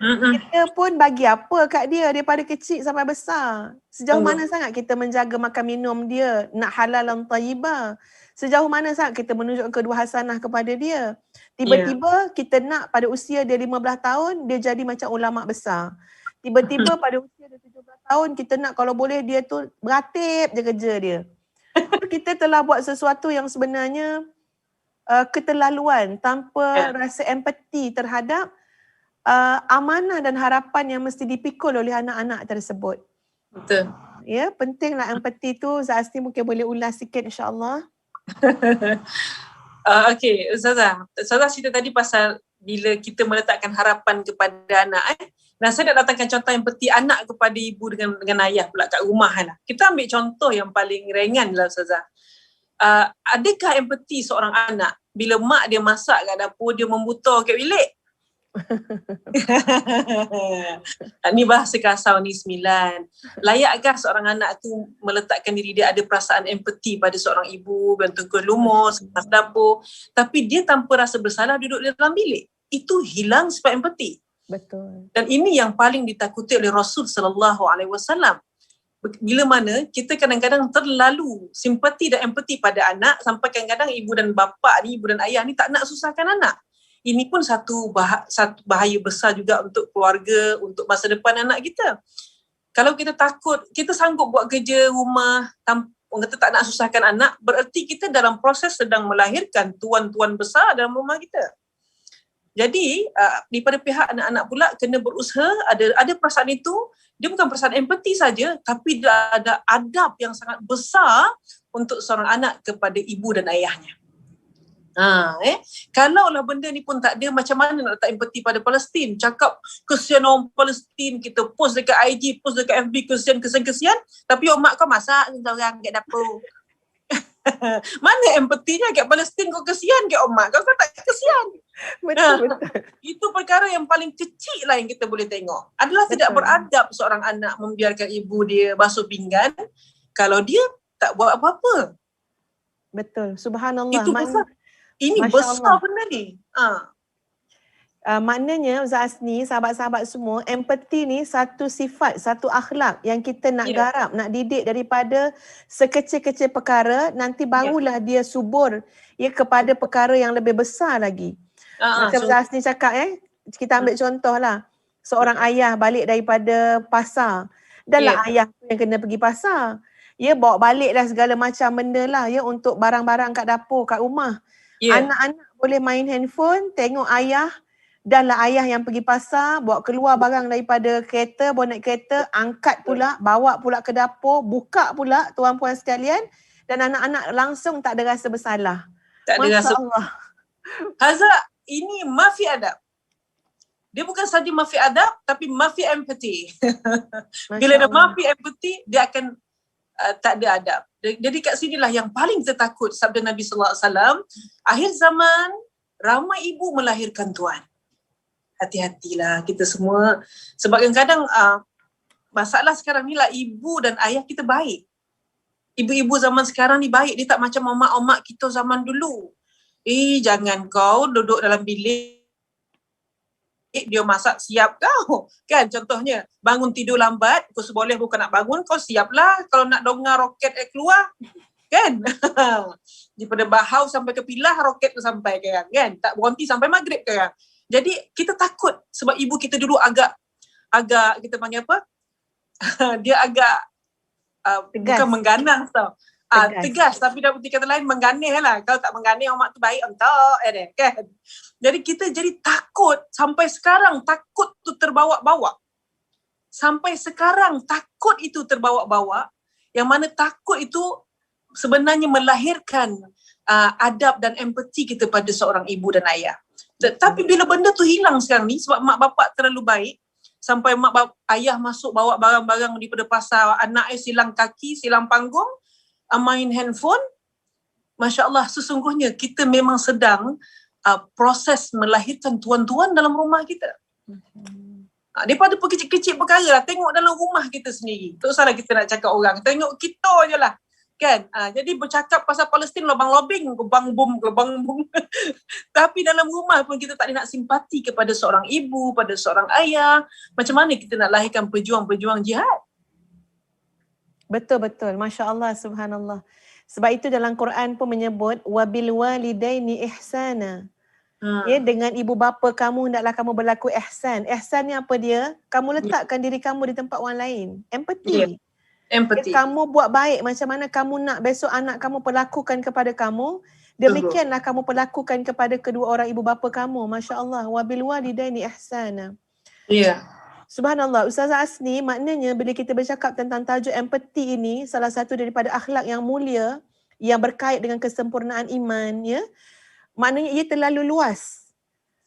Kita pun bagi apa kat dia daripada kecil sampai besar. Sejauh mana sangat kita menjaga makan minum dia, nak halalan tayyibah. Sejauh mana sangat kita menunjukkan kedua hasanah kepada dia. Tiba-tiba kita nak pada usia dia 15 tahun, dia jadi macam ulama besar. Tiba-tiba pada usia dia 17 tahun, kita nak kalau boleh dia tu beratip je kerja dia. Kita telah buat sesuatu yang sebenarnya keterlaluan tanpa rasa empati terhadap amanah dan harapan yang mesti dipikul oleh anak-anak tersebut. Betul. Ya, pentinglah empati tu. Ustaz Asni mungkin boleh ulas sikit insya-Allah. Okay, Ustazah cerita tadi pasal bila kita meletakkan harapan kepada anak. Dan saya nak datangkan contoh empati anak kepada ibu dengan ayah pula kat rumah lah. Kita ambil contoh yang paling ringan lah Ustazah. Adakah empati seorang anak bila mak dia masak kat dapur, dia membuta kat bilik? Ni bahasa kasar ni 9. Layakkah seorang anak tu meletakkan diri dia ada perasaan empati pada seorang ibu, bantu ke lumur, sekas dapur, tapi dia tanpa rasa bersalah duduk di dalam bilik? Itu hilang sifat empati. Betul. Dan ini yang paling ditakuti oleh Rasul sallallahu alaihi wasallam. Bila mana kita kadang-kadang terlalu simpati dan empati pada anak sampai kadang-kadang ibu dan bapa ni, ibu dan ayah ni tak nak susahkan anak. Ini pun satu bahaya besar juga untuk keluarga, untuk masa depan anak kita. Kalau kita takut, kita sanggup buat kerja rumah, kita tak nak susahkan anak, bererti kita dalam proses sedang melahirkan tuan-tuan besar dalam rumah kita. Jadi, daripada pihak anak-anak pula kena berusaha, ada perasaan itu, dia bukan perasaan empati saja, tapi dia ada adab yang sangat besar untuk seorang anak kepada ibu dan ayahnya. Kalaulah benda ni pun tak ada, macam mana nak letak empati pada Palestin? Cakap kesian orang Palestin, kita post dekat IG, post dekat FB, kesian, tapi mak kau masak seorang kat dapur. Mana empatinya kat Palestin? Kau kesian kat mak kau tak kesian. Betul. Itu perkara yang paling kecil lah yang kita boleh tengok. Adalah tidak beradab seorang anak membiarkan ibu dia basuh pinggan kalau dia tak buat apa-apa. Betul. Subhanallah. Itu besar. Ini besar benda ni. Maknanya Ustaz Asni, sahabat-sahabat semua, empati ni satu sifat, satu akhlak yang kita nak garap, nak didik daripada sekecil-kecil perkara, nanti barulah dia subur kepada perkara yang lebih besar lagi. Macam Ustaz Asni cakap, kita ambil contoh lah. Seorang ayah balik daripada pasar. Dah ayah yang kena pergi pasar. Bawa balik dah segala macam benda lah untuk barang-barang kat dapur, kat rumah. Anak-anak boleh main handphone, tengok ayah, dahlah ayah yang pergi pasar, bawa keluar barang daripada kereta, bonet kereta, angkat pula, bawa pula ke dapur, buka pula tuan-puan sekalian, dan anak-anak langsung tak ada rasa bersalah. Tak ada rasa. Allah. Hazak, ini mafi adab. Dia bukan saja mafi adab, tapi mafi empati. Bila dia mafi empati, dia akan tak ada adab. Jadi kat sinilah yang paling kita takut, sabda Nabi sallallahu alaihi wasallam, akhir zaman ramai ibu melahirkan tuan. Hati-hatilah kita semua, sebab kadang-kadang masalah sekarang ni lah, ibu dan ayah kita baik. Ibu-ibu zaman sekarang ni baik, dia tak macam mak-mak kita zaman dulu. Jangan kau duduk dalam bilik, dia masak siap kau. Kan contohnya, bangun tidur lambat, kau seboleh bukan nak bangun, kau siaplah kalau nak dengar roket keluar. Kan? Daripada Bahau sampai ke Pilah, roket tu sampai kan? Tak berhenti sampai maghrib kan? Jadi kita takut sebab ibu kita dulu agak kita panggil apa? Dia agak bukan mengganang tau. Tegas, tapi dalam kata lain mengganih lah. Kalau tak mengganih, mak tu baik entak kan. Jadi kita jadi takut sampai sekarang, takut tu terbawa-bawa. Sampai sekarang takut itu terbawa-bawa, yang mana takut itu sebenarnya melahirkan adab dan empati kita pada seorang ibu dan ayah. Tapi bila benda tu hilang sekarang ni sebab mak bapak terlalu baik, sampai ayah masuk bawa barang-barang daripada pasar, anak silang kaki, silang panggung, main handphone, Masya Allah, sesungguhnya kita memang sedang proses melahirkan tuan-tuan dalam rumah kita. Daripada kecil-kecil perkara lah, tengok dalam rumah kita sendiri. Tak usahlah kita nak cakap orang, tengok kita je lah. Kan? Jadi bercakap pasal Palestin, lobang-lobing, gebang bum. Tapi dalam rumah pun kita tak nak simpati kepada seorang ibu, pada seorang ayah. Macam mana kita nak lahirkan pejuang-pejuang jihad? Betul-betul. Masya Allah, subhanallah. Sebab itu dalam Quran pun menyebut wabil walidaini ihsana. Dengan ibu bapa kamu hendaklah kamu berlaku ihsan. Ihsan ni apa dia? Kamu letakkan diri kamu di tempat orang lain. Empati. Empati. Kamu buat baik macam mana kamu nak besok anak kamu perlakukan kepada kamu, demikianlah kamu perlakukan kepada kedua orang ibu bapa kamu. Masya Allah. Wabil walidaini ihsana. Subhanallah, Ustazah Asni, maknanya bila kita bercakap tentang tajuk empati ini, salah satu daripada akhlak yang mulia yang berkait dengan kesempurnaan iman, ya. Maknanya ia terlalu luas.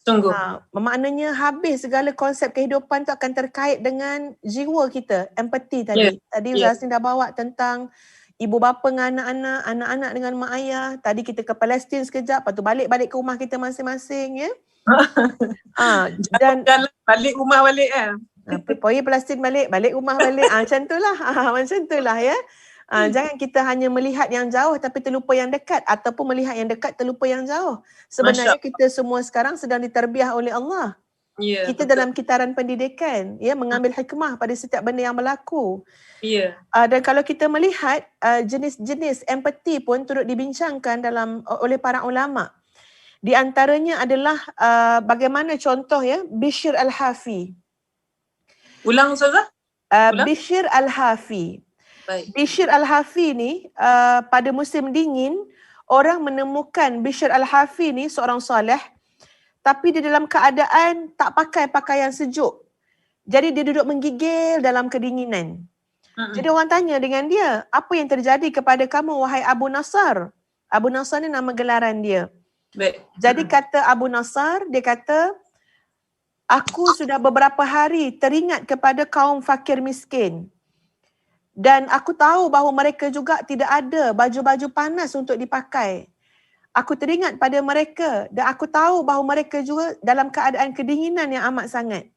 Sungguh. Maknanya habis segala konsep kehidupan tu akan terkait dengan jiwa kita, empati tadi. Tadi Ustazah Asni dah bawa tentang ibu bapa dengan anak-anak, anak-anak dengan mak ayah. Tadi kita ke Palestin sekejap, lepas tu balik-balik ke rumah kita masing-masing, ya. Dan balik rumah balik kan. Pergi Palestin balik rumah balik. Macam itulah. Macam itulah, ya. Jangan kita hanya melihat yang jauh tapi terlupa yang dekat, ataupun melihat yang dekat terlupa yang jauh. Sebenarnya kita semua sekarang sedang diterbiah oleh Allah. Kita betul. Dalam kitaran pendidikan, ya, mengambil hikmah pada setiap benda yang berlaku. Dan kalau kita melihat jenis-jenis empati pun turut dibincangkan oleh para ulama. Di antaranya adalah bagaimana contoh, ya, Bishr Al-Hafi. Ulang Ustazah? Bishr Al-Hafi. Baik. Bishr Al-Hafi ni pada musim dingin, orang menemukan Bishr Al-Hafi ni seorang soleh, tapi dia dalam keadaan tak pakai pakaian sejuk. Jadi dia duduk menggigil dalam kedinginan. Jadi orang tanya dengan dia, apa yang terjadi kepada kamu wahai Abu Nasar? Abu Nasar ni nama gelaran dia. Baik. Jadi kata Abu Nasar, dia kata, aku sudah beberapa hari teringat kepada kaum fakir miskin. Dan aku tahu bahawa mereka juga tidak ada baju-baju panas untuk dipakai. Aku teringat pada mereka dan aku tahu bahawa mereka juga dalam keadaan kedinginan yang amat sangat.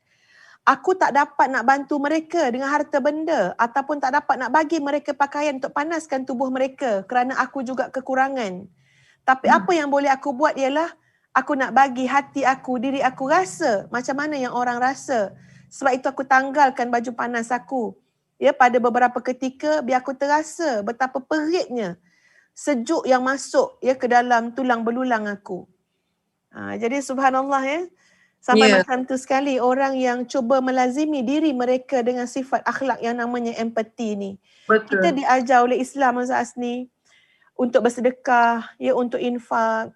Aku tak dapat nak bantu mereka dengan harta benda ataupun tak dapat nak bagi mereka pakaian untuk panaskan tubuh mereka kerana aku juga kekurangan. Tapi apa yang boleh aku buat ialah aku nak bagi hati aku, diri aku rasa macam mana yang orang rasa. Sebab itu aku tanggalkan baju panas aku. Ya, pada beberapa ketika biar aku terasa betapa peritnya sejuk yang masuk, ya, ke dalam tulang belulang aku. Jadi subhanallah, ya. Sampai macam tu sekali orang yang cuba melazimi diri mereka dengan sifat akhlak yang namanya empati ni. Betul. Kita diajar oleh Islam, Ustaz Asni, untuk bersedekah, ya, untuk infak,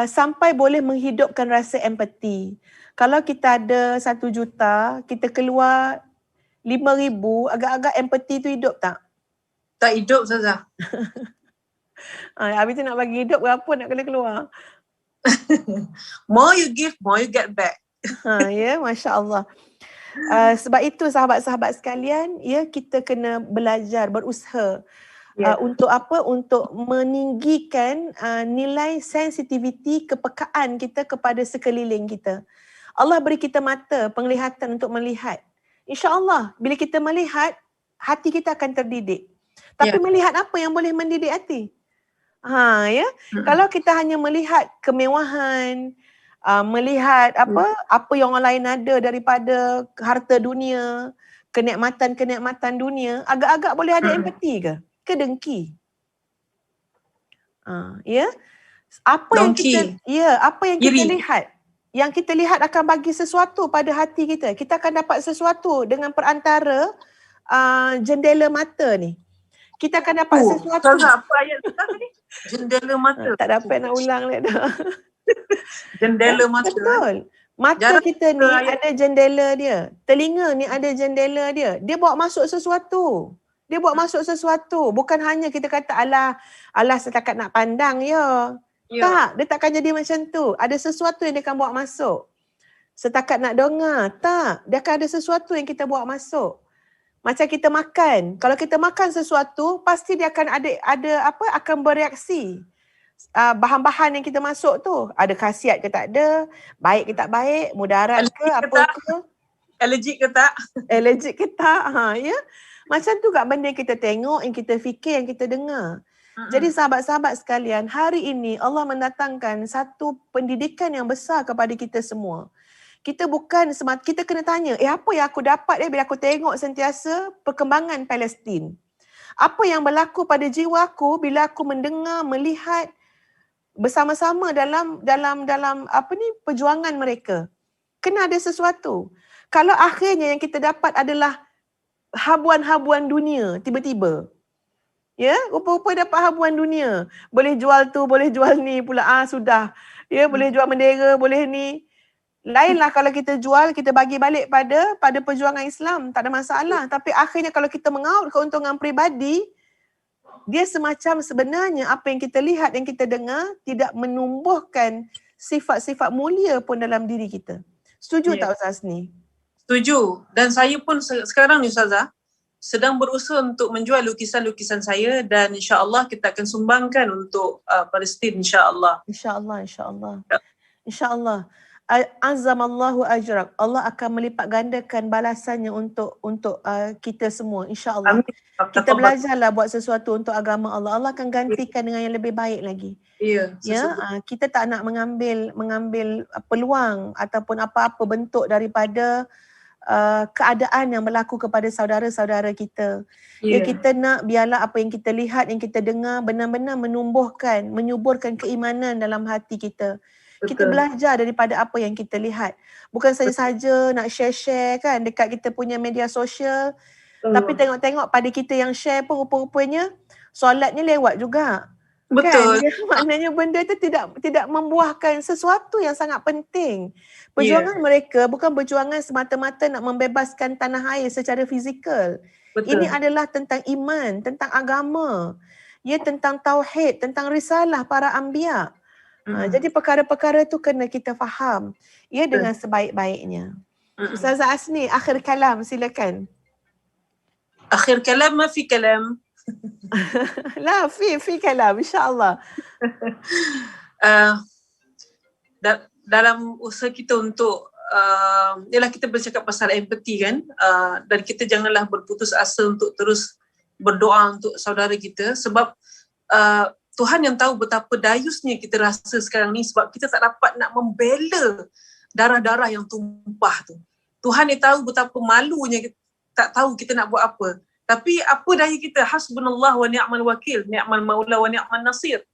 sampai boleh menghidupkan rasa empati. Kalau kita ada 1 juta, kita keluar 5,000, agak-agak empati tu hidup tak? Tak hidup, Ustazah. Habis tu nak bagi hidup berapa nak kena keluar? More you give, more you get back. Ya, Masya Allah. Sebab itu sahabat-sahabat sekalian, ya, kita kena belajar, berusaha. Untuk apa? Untuk meninggikan nilai sensitiviti, kepekaan kita kepada sekeliling kita. Allah beri kita mata, penglihatan untuk melihat. InsyaAllah, bila kita melihat, hati kita akan terdidik. Tapi melihat apa yang boleh mendidik hati? Ya. Kalau kita hanya melihat kemewahan, melihat apa yang orang lain ada daripada harta dunia, kenikmatan-kenikmatan dunia, agak-agak boleh ada empati ke? Ke dengki? Ya. Apa yang kita lihat? Yang kita lihat akan bagi sesuatu pada hati kita. Kita akan dapat sesuatu dengan perantara jendela mata ni. Kita akan dapat sesuatu. Apa ayat tadi? Jendela mata. Tak dapat nak ulang lagi dah. Jendela mata. Betul. Mata kita ni ada jendela dia. Telinga ni ada jendela dia. Dia bawa masuk sesuatu. Bukan hanya kita kata alah setakat nak pandang ya. Tak, dia takkan jadi macam tu. Ada sesuatu yang dia akan bawa masuk. Setakat nak dengar, tak. Dia akan ada sesuatu yang kita bawa masuk. Macam kita makan. Kalau kita makan sesuatu, pasti dia akan akan bereaksi. Bahan-bahan yang kita masuk tu, ada khasiat ke tak ada, baik ke tak baik, mudarat ke apa ke. Allergic ke tak? Allergic ke tak, ya. Macam tu kat benda yang kita tengok, yang kita fikir, yang kita dengar. Jadi sahabat-sahabat sekalian, hari ini Allah mendatangkan satu pendidikan yang besar kepada kita semua. Kita kita kena tanya, apa yang aku dapat bila aku tengok sentiasa perkembangan Palestin? Apa yang berlaku pada jiwa aku bila aku mendengar, melihat bersama-sama dalam perjuangan mereka? Kena ada sesuatu. Kalau akhirnya yang kita dapat adalah habuan-habuan dunia tiba-tiba, ya, rupa-rupa dapat habuan dunia. Boleh jual tu, boleh jual ni pula. Sudah. Ya, boleh jual bendera, boleh ni. Lainlah kalau kita jual, kita bagi balik pada perjuangan Islam, tak ada masalah. Tapi akhirnya kalau kita mengaut keuntungan peribadi, dia semacam sebenarnya apa yang kita lihat, yang kita dengar tidak menumbuhkan sifat-sifat mulia pun dalam diri kita. Setuju tak Ustaz ni? Setuju. Dan saya pun sekarang ni Ustazah sedang berusaha untuk menjual lukisan-lukisan saya dan insya-Allah kita akan sumbangkan untuk Palestin insya-Allah. InsyaAllah, insyaAllah. InsyaAllah. Azamallahu ajrak. Allah akan melipat gandakan balasannya untuk kita semua, insya-Allah. Kita belajarlah buat sesuatu untuk agama Allah. Allah akan gantikan dengan yang lebih baik lagi. Ya, kita tak nak mengambil peluang ataupun apa-apa bentuk daripada keadaan yang berlaku kepada saudara-saudara kita. Ya, kita nak biarlah apa yang kita lihat, yang kita dengar benar-benar menyuburkan keimanan dalam hati kita. Betul. Kita belajar daripada apa yang kita lihat. Bukan saja nak share-share kan dekat kita punya media sosial. Tapi tengok-tengok pada kita yang share pun rupa-rupanya solatnya lewat juga. Betul. Kan? Maknanya benda itu tidak membuahkan sesuatu yang sangat penting. Perjuangan mereka bukan perjuangan semata-mata nak membebaskan tanah air secara fizikal. Betul. Ini adalah tentang iman, tentang agama. Ya, tentang tauhid, tentang risalah para anbiya. Jadi perkara-perkara tu kena kita faham dengan sebaik-baiknya. Ustazah Asni, akhir kalam silakan. Akhir kalam ma fi kalam. La fi kalam insya-Allah. Dalam usaha kita untuk ialah kita bercakap pasal empati kan, dan kita janganlah berputus asa untuk terus berdoa untuk saudara kita sebab Tuhan yang tahu betapa dayusnya kita rasa sekarang ni sebab kita tak dapat nak membela darah-darah yang tumpah tu. Tuhan yang tahu betapa malunya kita tak tahu kita nak buat apa. Tapi apa daya kita, hasbunallah wa ni'mal wakil, ni'mal maula wa ni'mal nasir.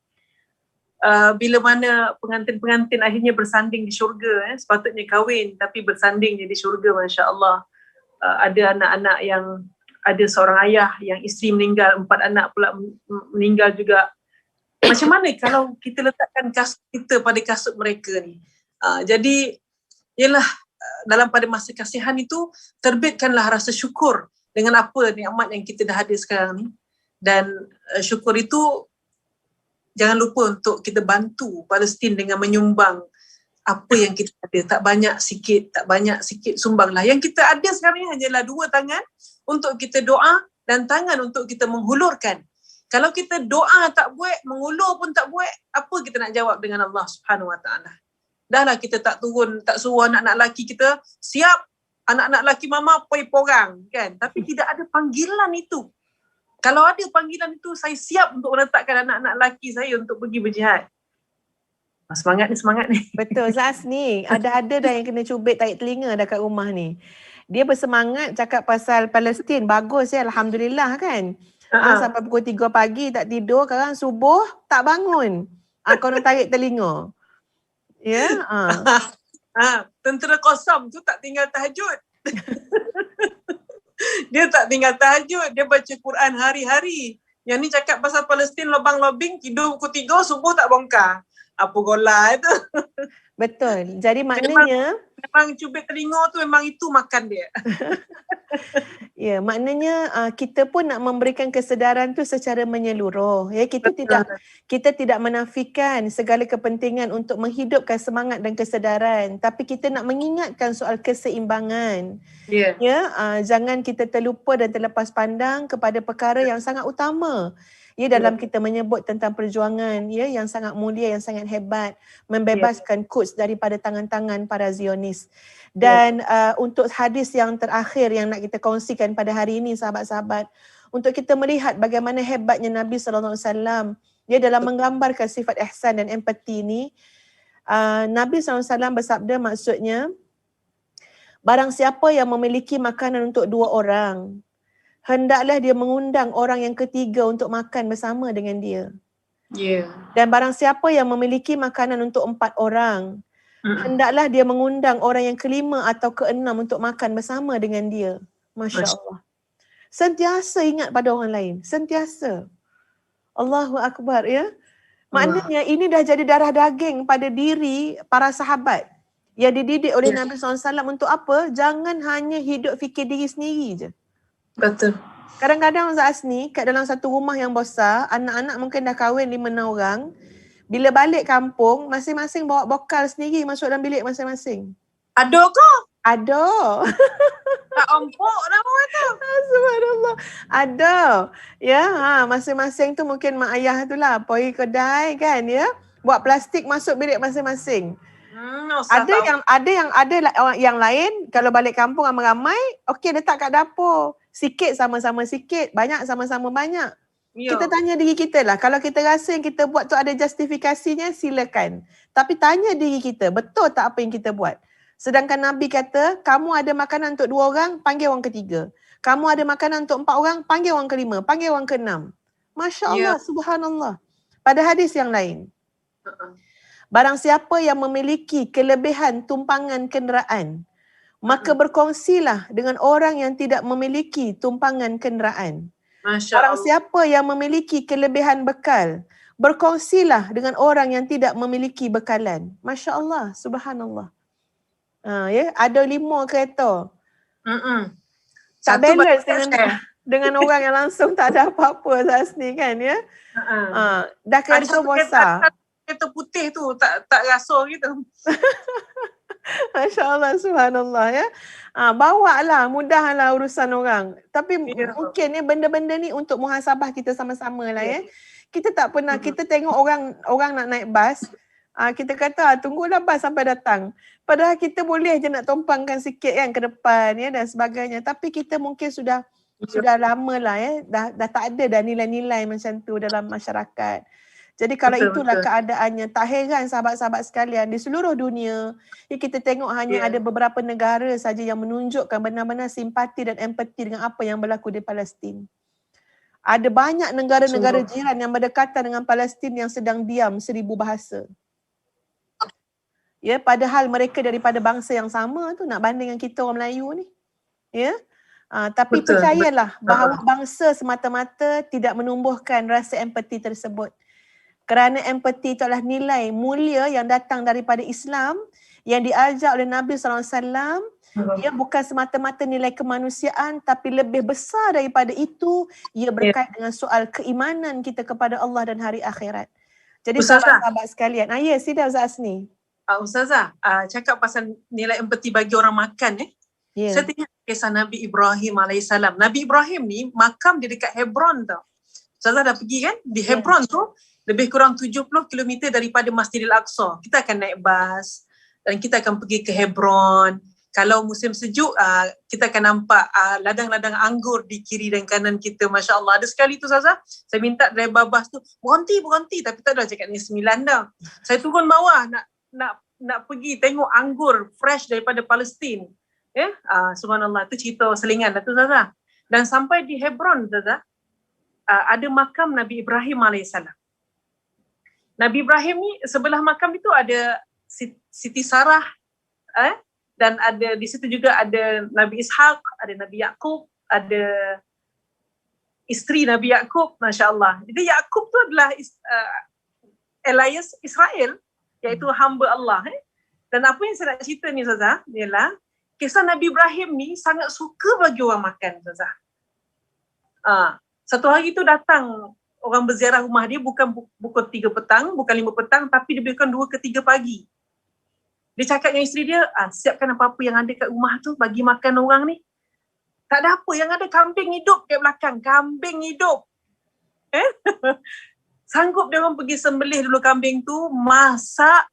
Bila mana pengantin-pengantin akhirnya bersanding di syurga, sepatutnya kahwin tapi bersandingnya di syurga, masya-Allah. Ada anak-anak yang ada seorang ayah yang isteri meninggal, 4 anak pula meninggal juga. Macam mana kalau kita letakkan kasut kita pada kasut mereka ni? Jadi, ialah dalam pada masa kasihan itu, terbitkanlah rasa syukur dengan apa nikmat yang kita dah ada sekarang ni. Dan syukur itu, jangan lupa untuk kita bantu Palestin dengan menyumbang apa yang kita ada. Tak banyak sikit sumbanglah. Yang kita ada sekarang ni hanyalah 2 tangan untuk kita doa dan tangan untuk kita menghulurkan. Kalau kita doa tak buat, mengulur pun tak buat, apa kita nak jawab dengan Allah Subhanahu Wa Taala? Dahlah kita tak suruh anak-anak lelaki kita, siap anak-anak lelaki mama pergi porang kan? Tapi tidak ada panggilan itu. Kalau ada panggilan itu, saya siap untuk meletakkan anak-anak lelaki saya untuk pergi berjihad. Semangat ni. Betul, Zaz ni. Ada dah yang kena cubit tarik telinga dah kat rumah ni. Dia bersemangat cakap pasal Palestin. Bagus ya, Alhamdulillah kan. Sampai pukul 3 pagi tak tidur, sekarang subuh tak bangun. Kau nak tarik telinga. Ya. Tentera Qassam tu tak tinggal tahajud. Dia tak tinggal tahajud, dia baca Quran hari-hari. Yang ni cakap pasal Palestin lobang-lobing, tidur pukul 3, subuh tak bongkar. Apa golah itu. Betul. Jadi maknanya memang cubit telinga tu memang itu makan dia. Ya, maknanya kita pun nak memberikan kesedaran tu secara menyeluruh. Ya, kita tidak menafikan segala kepentingan untuk menghidupkan semangat dan kesedaran, tapi kita nak mengingatkan soal keseimbangan. Yeah. Ya, jangan kita terlupa dan terlepas pandang kepada perkara yang sangat utama. Ya, dalam kita menyebut tentang perjuangan yang sangat mulia, yang sangat hebat, membebaskan Quds daripada tangan-tangan para Zionis. Dan untuk hadis yang terakhir yang nak kita kongsikan pada hari ini, sahabat-sahabat, untuk kita melihat bagaimana hebatnya Nabi SAW dalam menggambarkan sifat ihsan dan empati ini. Nabi SAW bersabda, maksudnya, barang siapa yang memiliki makanan untuk 2 orang, hendaklah dia mengundang orang yang ketiga untuk makan bersama dengan dia. Yeah. Dan barang siapa yang memiliki makanan untuk 4 orang, hendaklah dia mengundang orang yang kelima atau keenam untuk makan bersama dengan dia. Masya Allah. Sentiasa ingat pada orang lain. Sentiasa. Allahu Akbar ya. Maknanya ini dah jadi darah daging pada diri para sahabat. yang dididik oleh Ya. Nabi SAW untuk apa? Jangan hanya hidup fikir diri sendiri je. Betul. Kadang-kadang Ustaz Asni, kat dalam satu rumah yang besar, anak-anak mungkin dah kahwin 5-6 orang. Bila balik kampung, masing-masing bawa bokal sendiri masuk dalam bilik masing-masing. Ada ke? Ada. Tak empuk nama tu. Subhanallah. Ada. Ya, masing-masing tu mungkin mak ayah tu lah pergi kedai kan ya. Buat plastik masuk bilik masing-masing. Ada yang lain kalau balik kampung ramai-ramai, okey letak kat dapur. Sikit sama-sama sikit, banyak sama-sama banyak. Ya. Kita tanya diri kita lah, kalau kita rasa yang kita buat tu ada justifikasinya, silakan. Tapi tanya diri kita, betul tak apa yang kita buat? Sedangkan Nabi kata, kamu ada makanan untuk 2 orang, panggil orang ketiga. Kamu ada makanan untuk 4 orang, panggil orang kelima, panggil orang keenam. Masya Allah, subhanallah. Pada hadis yang lain, barang siapa yang memiliki kelebihan tumpangan kenderaan, maka berkongsilah dengan orang yang tidak memiliki tumpangan kenderaan. Masya Barang Allah. siapa yang memiliki kelebihan bekal, berkongsilah dengan orang yang tidak memiliki bekalan. Masya Allah, subhanallah. Ya, ada 5 kereta. Tak Satu balance share. dengan orang yang langsung tak ada apa-apa Ustaz ni kan ya. Dah Ada kereta satu besar. kereta putih tu tak rasa gitu. Masya Allah, subhanallah ya. Bawa lah, mudahlah urusan orang. Tapi mungkin ni benda-benda ni untuk muhasabah kita sama-sama lah ya. Kita tak pernah, kita tengok orang nak naik bas, kita kata tunggulah bas sampai datang. Padahal kita boleh je nak tumpangkan sikit kan ke depan ya dan sebagainya. Tapi kita mungkin sudah lama lah ya, dah tak ada dah nilai-nilai macam tu dalam masyarakat. Jadi kalau itulah keadaannya, tak heran sahabat-sahabat sekalian di seluruh dunia, kita tengok hanya ada beberapa negara saja yang menunjukkan benar-benar simpati dan empati dengan apa yang berlaku di Palestin. Ada banyak negara-negara jiran yang berdekatan dengan Palestin yang sedang diam 1000 bahasa. Ya, padahal mereka daripada bangsa yang sama tu, nak banding dengan kita orang Melayu ni. Ya. Tapi percayalah bahawa bangsa semata-mata tidak menumbuhkan rasa empati tersebut. Kerana empati itu adalah nilai mulia yang datang daripada Islam yang diajar oleh Nabi SAW. Ia bukan semata-mata nilai kemanusiaan tapi lebih besar daripada itu, ia berkait dengan soal keimanan kita kepada Allah dan hari akhirat. Jadi sahabat-sahabat sekalian. Ya, sida Ustaz Asni. Ustazah, cakap pasal nilai empati bagi orang makan Saya tengok kisah Nabi Ibrahim AS. Nabi Ibrahim ni makam dia dekat Hebron tau. Ustazah dah pergi kan? Di Hebron tu lebih kurang 70 km daripada Masjidil Aqsa. Kita akan naik bas dan kita akan pergi ke Hebron. Kalau musim sejuk, kita akan nampak ladang-ladang anggur di kiri dan kanan kita. Masya Allah. Ada sekali tu Ustazah, saya minta driver bas tu, berhenti. Tapi tak ada, cakap ni 9 dah. Saya turun bawah nak pergi tengok anggur fresh daripada Palestin. Subhanallah, tu cerita selingan dah tu Ustazah. Dan sampai di Hebron Ustazah, ada makam Nabi Ibrahim AS. Nabi Ibrahim ni sebelah makam itu ada Siti Sarah, dan ada di situ juga ada Nabi Ishaq, ada Nabi Yaqub, ada isteri Nabi Yaqub, masya-Allah. Jadi Yaqub tu adalah Elias Israel, iaitu hamba Allah. Dan apa yang saya nak cerita ni Ustazah, ialah kisah Nabi Ibrahim ni sangat suka bagi orang makan Ustazah. Satu hari tu datang orang berziarah rumah dia, bukan pukul 3 petang, bukan 5 petang, tapi lebih kurang 2 ke 3 pagi. Dia cakap dengan isteri dia, siapkan apa-apa yang ada kat rumah tu, bagi makan orang ni. Tak ada apa, yang ada kambing hidup kat belakang, kambing hidup. Sanggup dia orang pergi sembelih dulu kambing tu, masak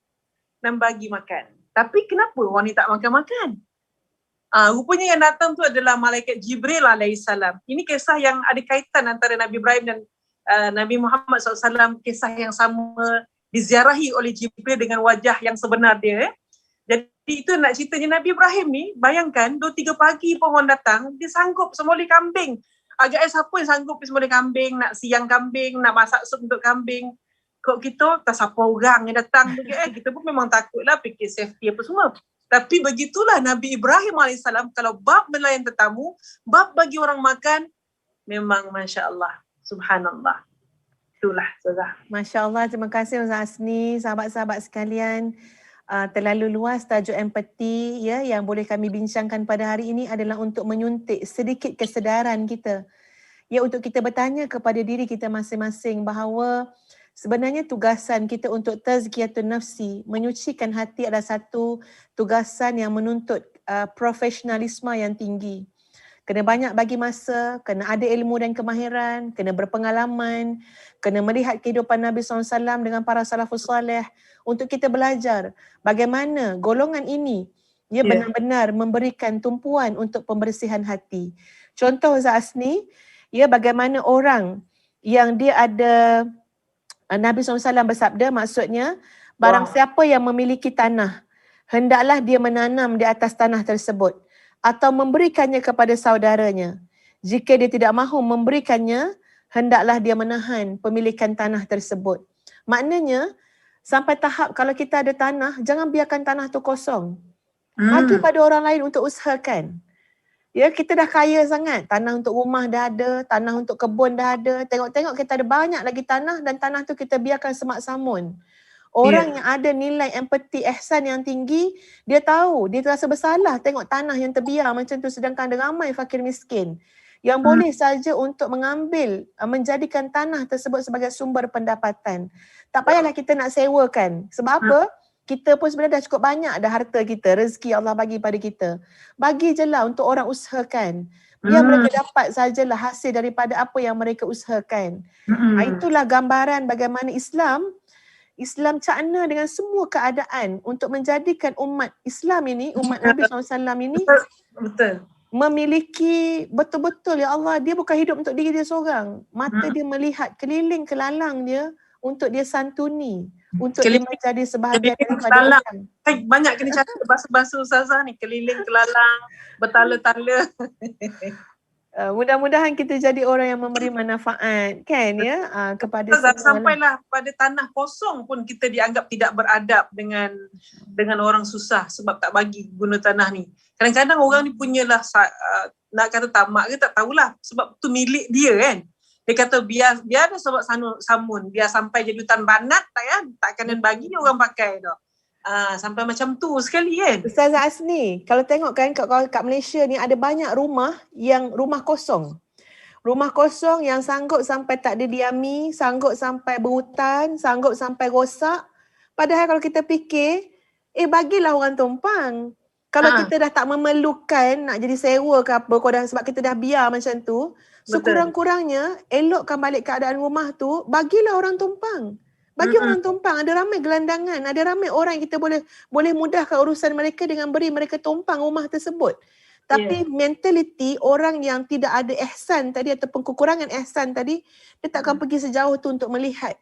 dan bagi makan. Tapi kenapa orang ni tak makan-makan? Rupanya yang datang tu adalah malaikat Jibril alaihissalam. Ini kisah yang ada kaitan antara Nabi Ibrahim dan Nabi Muhammad SAW, kisah yang sama diziarahi oleh Jibril dengan wajah yang sebenar dia. Jadi itu nak ceritanya Nabi Ibrahim ni, bayangkan 2-3 pagi pun orang datang, dia sanggup semoleh kambing. Agaknya siapa yang sanggup semoleh kambing, nak siang kambing, nak masak sup untuk kambing. Kok kita, tak siapa orang yang datang. Kita pun memang takutlah, fikir safety apa semua. Tapi begitulah Nabi Ibrahim AS, kalau bab melayan tetamu, bab bagi orang makan, memang Masya Allah. Subhanallah. Itulah Ustazah. Masya Allah, terima kasih Ustaz Asni, sahabat-sahabat sekalian. terlalu luas tajuk empati ya yang boleh kami bincangkan pada hari ini adalah untuk menyuntik sedikit kesedaran kita. Ya, untuk kita bertanya kepada diri kita masing-masing bahawa sebenarnya tugasan kita untuk tazkiyatun nafsi, menyucikan hati adalah satu tugasan yang menuntut profesionalisme yang tinggi. Kena banyak bagi masa, kena ada ilmu dan kemahiran, kena berpengalaman, kena melihat kehidupan Nabi SAW dengan para salafus salih untuk kita belajar bagaimana golongan ini benar-benar memberikan tumpuan untuk pembersihan hati. Contoh Ustaz Asni, bagaimana orang yang dia ada Nabi SAW bersabda, maksudnya barang siapa yang memiliki tanah, hendaklah dia menanam di atas tanah tersebut atau memberikannya kepada saudaranya. Jika dia tidak mahu memberikannya, hendaklah dia menahan pemilikan tanah tersebut. Maknanya, sampai tahap kalau kita ada tanah, jangan biarkan tanah tu kosong. Bagi pada orang lain untuk usahakan. Ya, kita dah kaya sangat. Tanah untuk rumah dah ada, tanah untuk kebun dah ada. Tengok-tengok kita ada banyak lagi tanah dan tanah tu kita biarkan semak samun. Orang yang ada nilai empati, ihsan yang tinggi, dia tahu, dia terasa bersalah tengok tanah yang terbiar macam tu sedangkan ada ramai fakir miskin yang boleh saja untuk mengambil, menjadikan tanah tersebut sebagai sumber pendapatan. Tak payahlah kita nak sewakan. Sebab apa? Kita pun sebenarnya dah cukup banyak dah harta kita, rezeki Allah bagi pada kita. Bagi je lah untuk orang usahakan. Biar mereka dapat sajalah hasil daripada apa yang mereka usahakan. Itulah gambaran bagaimana Islam cakna dengan semua keadaan untuk menjadikan umat Islam ini, umat Nabi SAW ini Betul. memiliki betul-betul, ya Allah, dia bukan hidup untuk diri dia seorang. Mata dia melihat keliling kelalang dia untuk dia santuni, untuk dia menjadi sebahagian daripada orang. Banyak kena cakap bahasa-bahasa Ustazah ni, keliling kelalang, bertala-tala. Mudah-mudahan kita jadi orang yang memberi manfaat kan ya kepada semua. Sampailah pada tanah kosong pun kita dianggap tidak beradab dengan orang susah sebab tak bagi guna tanah ni. Kadang-kadang orang ni punyalah nak kata tamak ke tak tahulah sebab tu milik dia kan. Dia kata biar ada sebab samun, biar sampai jadi hutan banat tak kanan bagi orang pakai dah. Sampai macam tu sekali kan. Ustazah Asni, kalau tengok kan kat Malaysia ni ada banyak rumah yang rumah kosong. Rumah kosong yang sanggup sampai tak didiami, sanggup sampai berhutan, sanggup sampai rosak. Padahal kalau kita fikir, bagilah orang tumpang. Kalau kita dah tak memerlukan nak jadi sewa ke apa, sebab kita dah biar macam tu, sekurang-kurangnya elokkan balik keadaan rumah tu, bagilah orang tumpang. Bagi orang tumpang, ada ramai gelandangan, ada ramai orang yang kita boleh mudahkan urusan mereka dengan beri mereka tumpang rumah tersebut. Tapi mentaliti orang yang tidak ada ihsan tadi ataupun kekurangan ihsan tadi, dia takkan pergi sejauh tu untuk melihat.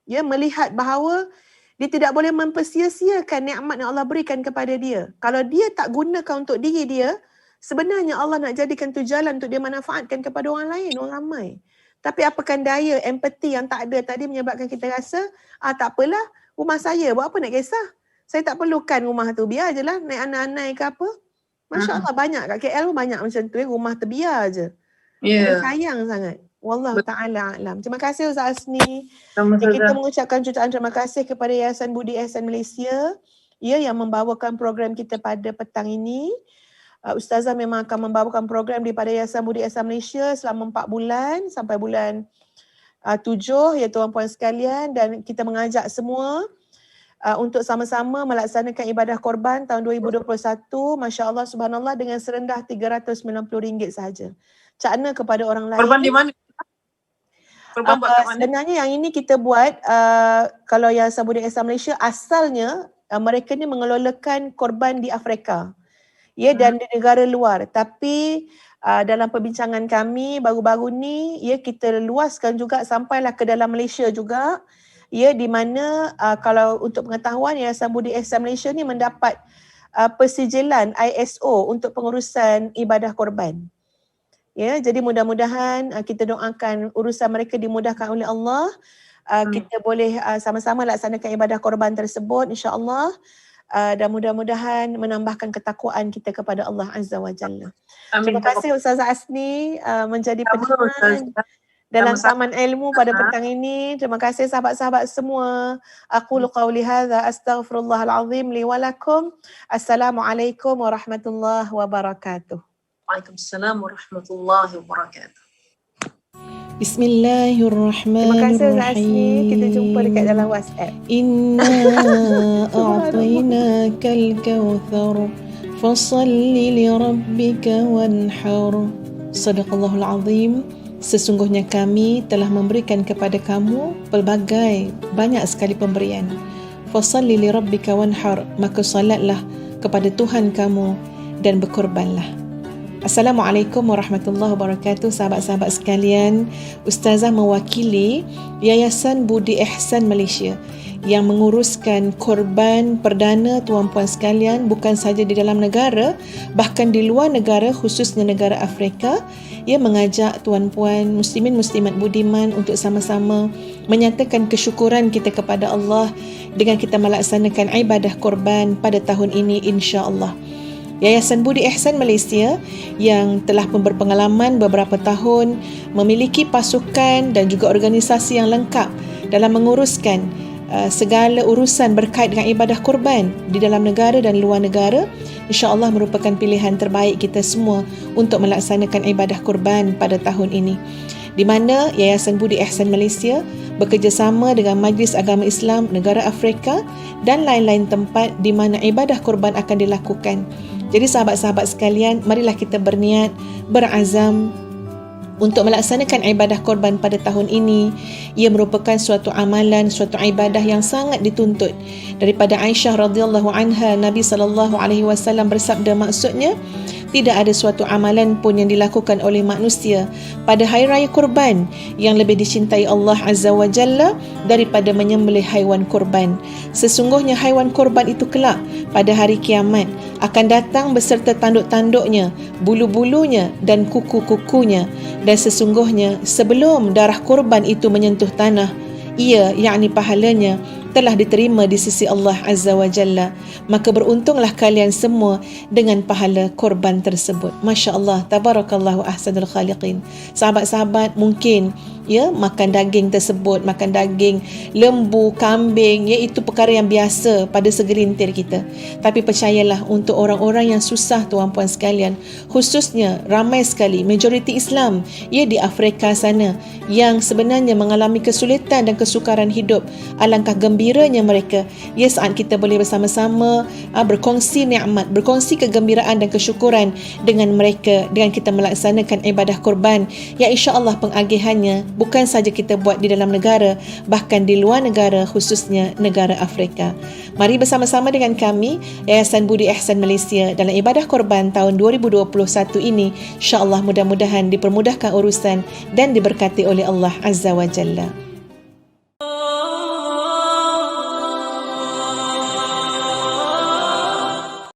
Ya, melihat bahawa dia tidak boleh mempersia-siakan nikmat yang Allah berikan kepada dia. Kalau dia tak gunakan untuk diri dia, sebenarnya Allah nak jadikan tu jalan untuk dia manfaatkan kepada orang lain, orang ramai. Tapi apakan daya empati yang tak ada tadi menyebabkan kita rasa, tak apalah, rumah saya, buat apa nak kisah? Saya tak perlukan rumah tu, biar je lah naik anai-anai ke apa. Masya Allah, banyak kat KL pun banyak macam tu, rumah terbiar je. Sayang sangat. Wallahu ta'ala a'lam. Terima kasih Ustaz Asni. Kita mengucapkan jutaan terima kasih kepada Yayasan Budi Ihsan Malaysia yang membawakan program kita pada petang ini. Ustazah memang akan membawakan program daripada Yayasan Budi Ihsan Malaysia selama 4 bulan sampai bulan 7 ya tuan-puan sekalian, dan kita mengajak semua untuk sama-sama melaksanakan ibadah korban tahun 2021, masya-Allah subhanallah, dengan serendah RM390 sahaja. Cakna kepada orang lain. Korban di mana? Korban buat kat mana? Sebenarnya yang ini kita buat kalau Yayasan Budi Ihsan Malaysia asalnya mereka ni mengelolakan korban di Afrika. Dan di negara luar. Tapi dalam perbincangan kami baru-baru ni, kita luaskan juga sampailah ke dalam Malaysia juga. Di mana kalau untuk pengetahuan, Yayasan Budi Ihsan Malaysia ni mendapat persijilan ISO untuk pengurusan ibadah korban. Jadi mudah-mudahan kita doakan urusan mereka dimudahkan oleh Allah. Kita boleh sama-sama laksanakan ibadah korban tersebut, insya-Allah. Dan mudah-mudahan menambahkan ketakwaan kita kepada Allah Azza wa Jalla. Terima kasih Ustazah Asni menjadi pendengar dalam Sama-sama. Taman Ilmu pada petang ini. Terima kasih sahabat-sahabat semua. Aqulu qawli hadza astaghfirullahal azim li wa lakum. Assalamualaikum warahmatullahi wabarakatuh. Waalaikumsalam warahmatullahi wabarakatuh. Terima kasih Ustaz Asni. Kita jumpa dekat dalam Bismillahirrahmanirrahim. WhatsApp. Inna a'tainakal kautsar fasalli li rabbika wanhar. Sadaqallahul azim. Sesungguhnya kami telah memberikan kepada kamu pelbagai banyak sekali pemberian. Fasalli li rabbika wanhar, maka salatlah kepada Tuhan kamu dan berkorbanlah. Assalamualaikum warahmatullahi wabarakatuh, sahabat-sahabat sekalian. Ustazah mewakili Yayasan Budi Ihsan Malaysia yang menguruskan korban perdana tuan-puan sekalian, bukan sahaja di dalam negara, bahkan di luar negara, khususnya negara Afrika. Ia mengajak tuan-puan muslimin muslimat budiman untuk sama-sama menyatakan kesyukuran kita kepada Allah dengan kita melaksanakan ibadah korban pada tahun ini, insya-Allah. Yayasan Budi Ihsan Malaysia yang telah berpengalaman beberapa tahun, memiliki pasukan dan juga organisasi yang lengkap dalam menguruskan segala urusan berkait dengan ibadah korban di dalam negara dan luar negara, insya-Allah merupakan pilihan terbaik kita semua untuk melaksanakan ibadah korban pada tahun ini, di mana Yayasan Budi Ihsan Malaysia bekerjasama dengan Majlis Agama Islam Negara Afrika dan lain-lain tempat di mana ibadah korban akan dilakukan. Jadi sahabat-sahabat sekalian, marilah kita berniat, berazam untuk melaksanakan ibadah korban pada tahun ini. Ia merupakan suatu amalan, suatu ibadah yang sangat dituntut. Daripada Aisyah radhiyallahu anha, Nabi SAW bersabda, maksudnya tidak ada suatu amalan pun yang dilakukan oleh manusia pada hari raya korban yang lebih dicintai Allah Azza wa Jalla daripada menyembelih haiwan korban. Sesungguhnya haiwan korban itu kelak pada hari kiamat akan datang beserta tanduk-tanduknya, bulu-bulunya dan kuku-kukunya. Dan sesungguhnya sebelum darah korban itu menyentuh tanah, ia, yakni pahalanya, telah diterima di sisi Allah Azza wa Jalla. Maka beruntunglah kalian semua dengan pahala korban tersebut. Masya Allah, tabarakallahu ahsanul khaliqin. Sahabat-sahabat mungkin makan daging tersebut, makan daging lembu, kambing, itu perkara yang biasa pada segelintir kita. Tapi percayalah, untuk orang-orang yang susah tuan-puan sekalian, khususnya ramai sekali majoriti Islam di Afrika sana yang sebenarnya mengalami kesulitan dan kesukaran hidup, alangkah gembiranya mereka saat kita boleh bersama-sama berkongsi nikmat, berkongsi kegembiraan dan kesyukuran dengan mereka dengan kita melaksanakan ibadah korban yang insya-Allah pengagihannya bukan saja kita buat di dalam negara, bahkan di luar negara, khususnya negara Afrika. Mari bersama-sama dengan kami Yayasan Budi Ihsan Malaysia dalam ibadah korban tahun 2021 ini, insya-Allah mudah-mudahan dipermudahkan urusan dan diberkati oleh Allah Azza wa Jalla.